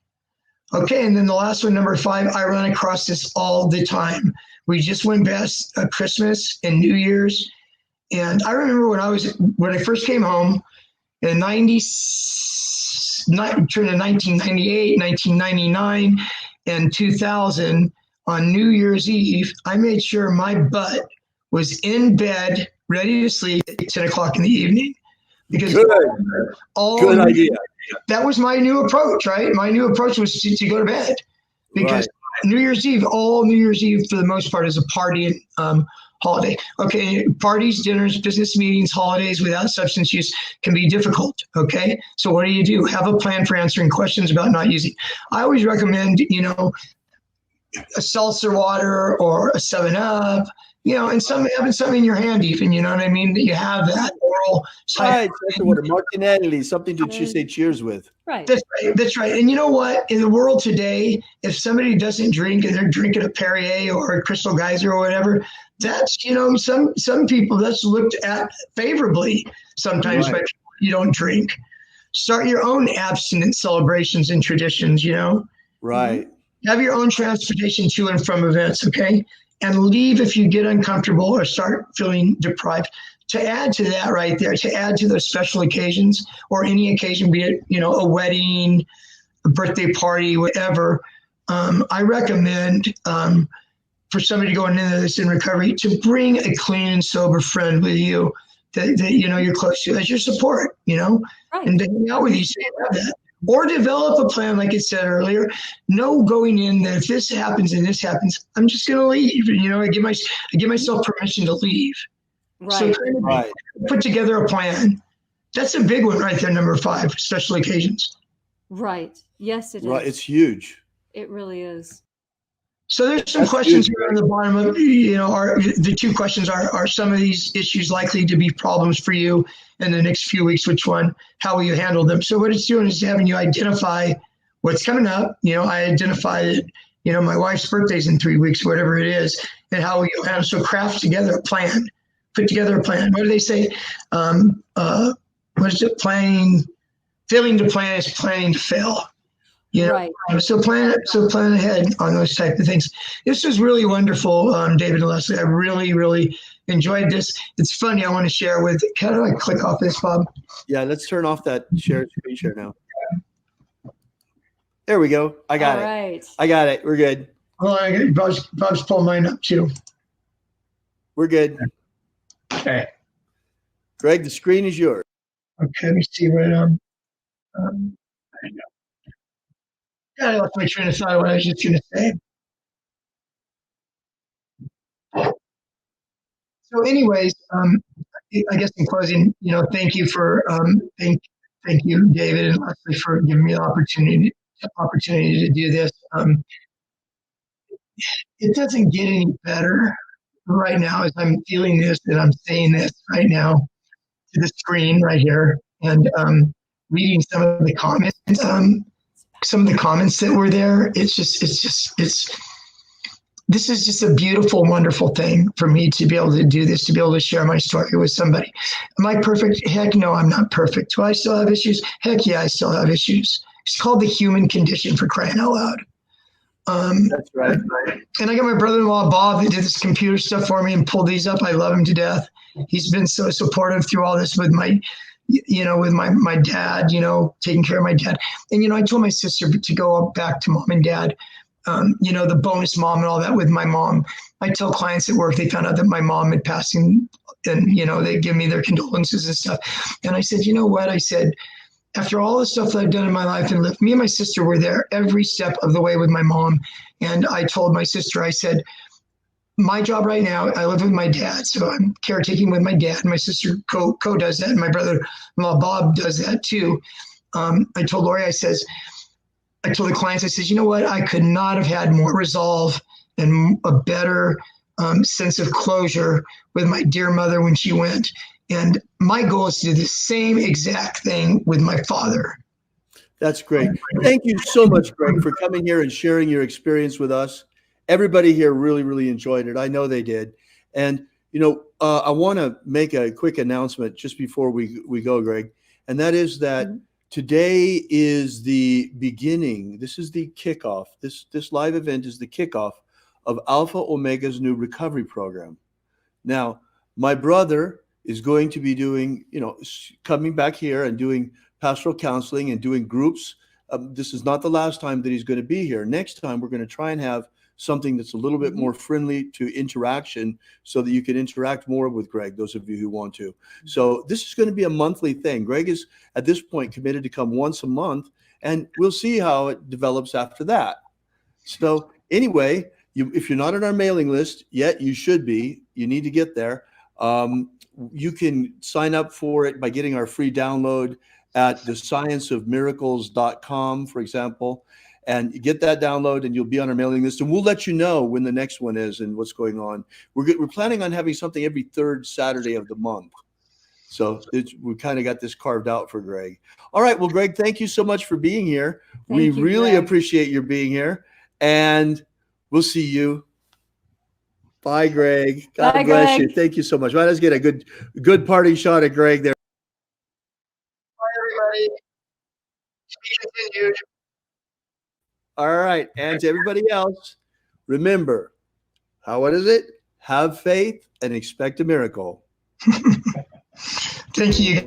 Okay, and then the last one, number 5, I run across this all the time. We just went past Christmas and New Year's. And I remember when I first came home in 1998, 1999, and 2000, on New Year's Eve, I made sure my butt was in bed, ready to sleep at 10 o'clock in the evening. Because Good idea. That was my new approach, right? My new approach was to go to bed. Because New Year's Eve, all New Year's Eve for the most part is a party and holiday. Okay, parties, dinners, business meetings, holidays without substance use can be difficult. Okay, so what do? Have a plan for answering questions about not using. I always recommend, a seltzer water or a 7-Up, and having something in your hand even, you know what I mean? That you have that oral. Right, what a Martinelli, something to say cheers with. Right. That's right. And you know what? In the world today, if somebody doesn't drink and they're drinking a Perrier or a Crystal Geyser or whatever, that's, some people that's looked at favorably sometimes by people you don't drink. Start your own abstinence celebrations and traditions, Right. Have your own transportation to and from events, okay? And leave if you get uncomfortable or start feeling deprived. To add to that right there, to add to those special occasions or any occasion, be it, a wedding, a birthday party, whatever, I recommend for somebody going into this in recovery to bring a clean and sober friend with you that you know you're close to as your support, you know, Right. and to hang out with you so you have that. Or develop a plan, like it said earlier. No going in that if this happens and this happens, I'm just going to leave. You know, I give myself permission to leave. So Right. put together a plan. That's a big one right there, number 5, special occasions. Right. Yes, it is. Right. It's huge. It really is. So there's some That's questions huge. here on the bottom of, you know, the 2 questions are some of these issues likely to be problems for you in the next few weeks? Which one? How will you handle them? So what it's doing is having you identify what's coming up. You know, I identify that, you know, my wife's birthday's in 3 weeks, whatever it is, and how will you handle. So craft together a plan. Put together a plan. What do they say? What is it? Failing to plan is planning to fail. You know? Right. So plan ahead on those type of things. This was really wonderful, David and Leslie. I really, really enjoyed this. It's funny. I want to share with. How do I click off this, Bob? Yeah, let's turn off that screen share now. There we go. I got All it. right. I got it. We're good. Oh, Bob's pulling mine up too. We're good. Okay. Greg, the screen is yours. Okay. Let me see right on. There you go. Yeah, I lost my train of thought of what I was just going to say. So, anyways, I guess in closing, you know, thank you for thank you, David and Leslie, for giving me the opportunity to do this. It doesn't get any better right now as I'm feeling this and I'm saying this right now to the screen right here and reading some of the comments. Some of the comments that were there. This is just a beautiful, wonderful thing for me to be able to do this, to be able to share my story with somebody. Am I perfect? Heck no, I'm not perfect. Do I still have issues? Heck yeah, I still have issues. It's called the human condition, for crying out loud. That's right. And I got my brother-in-law, Bob, that did this computer stuff for me and pulled these up. I love him to death. He's been so supportive through all this with my dad, you know, taking care of my dad. And, you know, I told my sister to go back to mom and dad, you know, the bonus mom and all that with my mom. I tell clients at work, they found out that my mom had passed and, you know, they give me their condolences and stuff. And I said, you know what? I said, after all the stuff that I've done in my life and lived, me and my sister were there every step of the way with my mom. And I told my sister, I said, my job right now, I live with my dad, so I'm caretaking with my dad. My sister co does that, and my brother-in-law Bob does that too. I told Lori, I told the clients, I said, you know what? I could not have had more resolve and a better sense of closure with my dear mother when she went. And my goal is to do the same exact thing with my father. That's great. Thank you so much, Greg, for coming here and sharing your experience with us. Everybody here really, really enjoyed it. I know they did. And, you know, I want to make a quick announcement just before we go, Greg. And that is that today is the beginning. This is the kickoff. This live event is the kickoff of Alpha Omega's new recovery program. Now, my brother is going to be doing, you know, coming back here and doing pastoral counseling and doing groups. This is not the last time that he's going to be here. Next time, we're going to try and have something that's a little bit more friendly to interaction so that you can interact more with Greg, those of you who want to. So this is going to be a monthly thing. Greg is at this point committed to come once a month, and we'll see how it develops after that. So anyway, if you're not on our mailing list yet, you should be. You need to get there. You can sign up for it by getting our free download at thescienceofmiracles.com, for example. And you get that download and you'll be on our mailing list, and we'll let you know when the next one is and what's going on. We're planning on having something every third Saturday of the month. So we kind of got this carved out for Greg. All right. Well, Greg, thank you so much for being here. We really appreciate your being here, and we'll see you. Bye, Greg. God bless you. Thank you so much. Well, let's get a good party shot at Greg there. Bye, everybody. To be continued. All right. And to everybody else, remember, what is it? Have faith and expect a miracle. Thank you.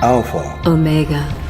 Alpha Omega.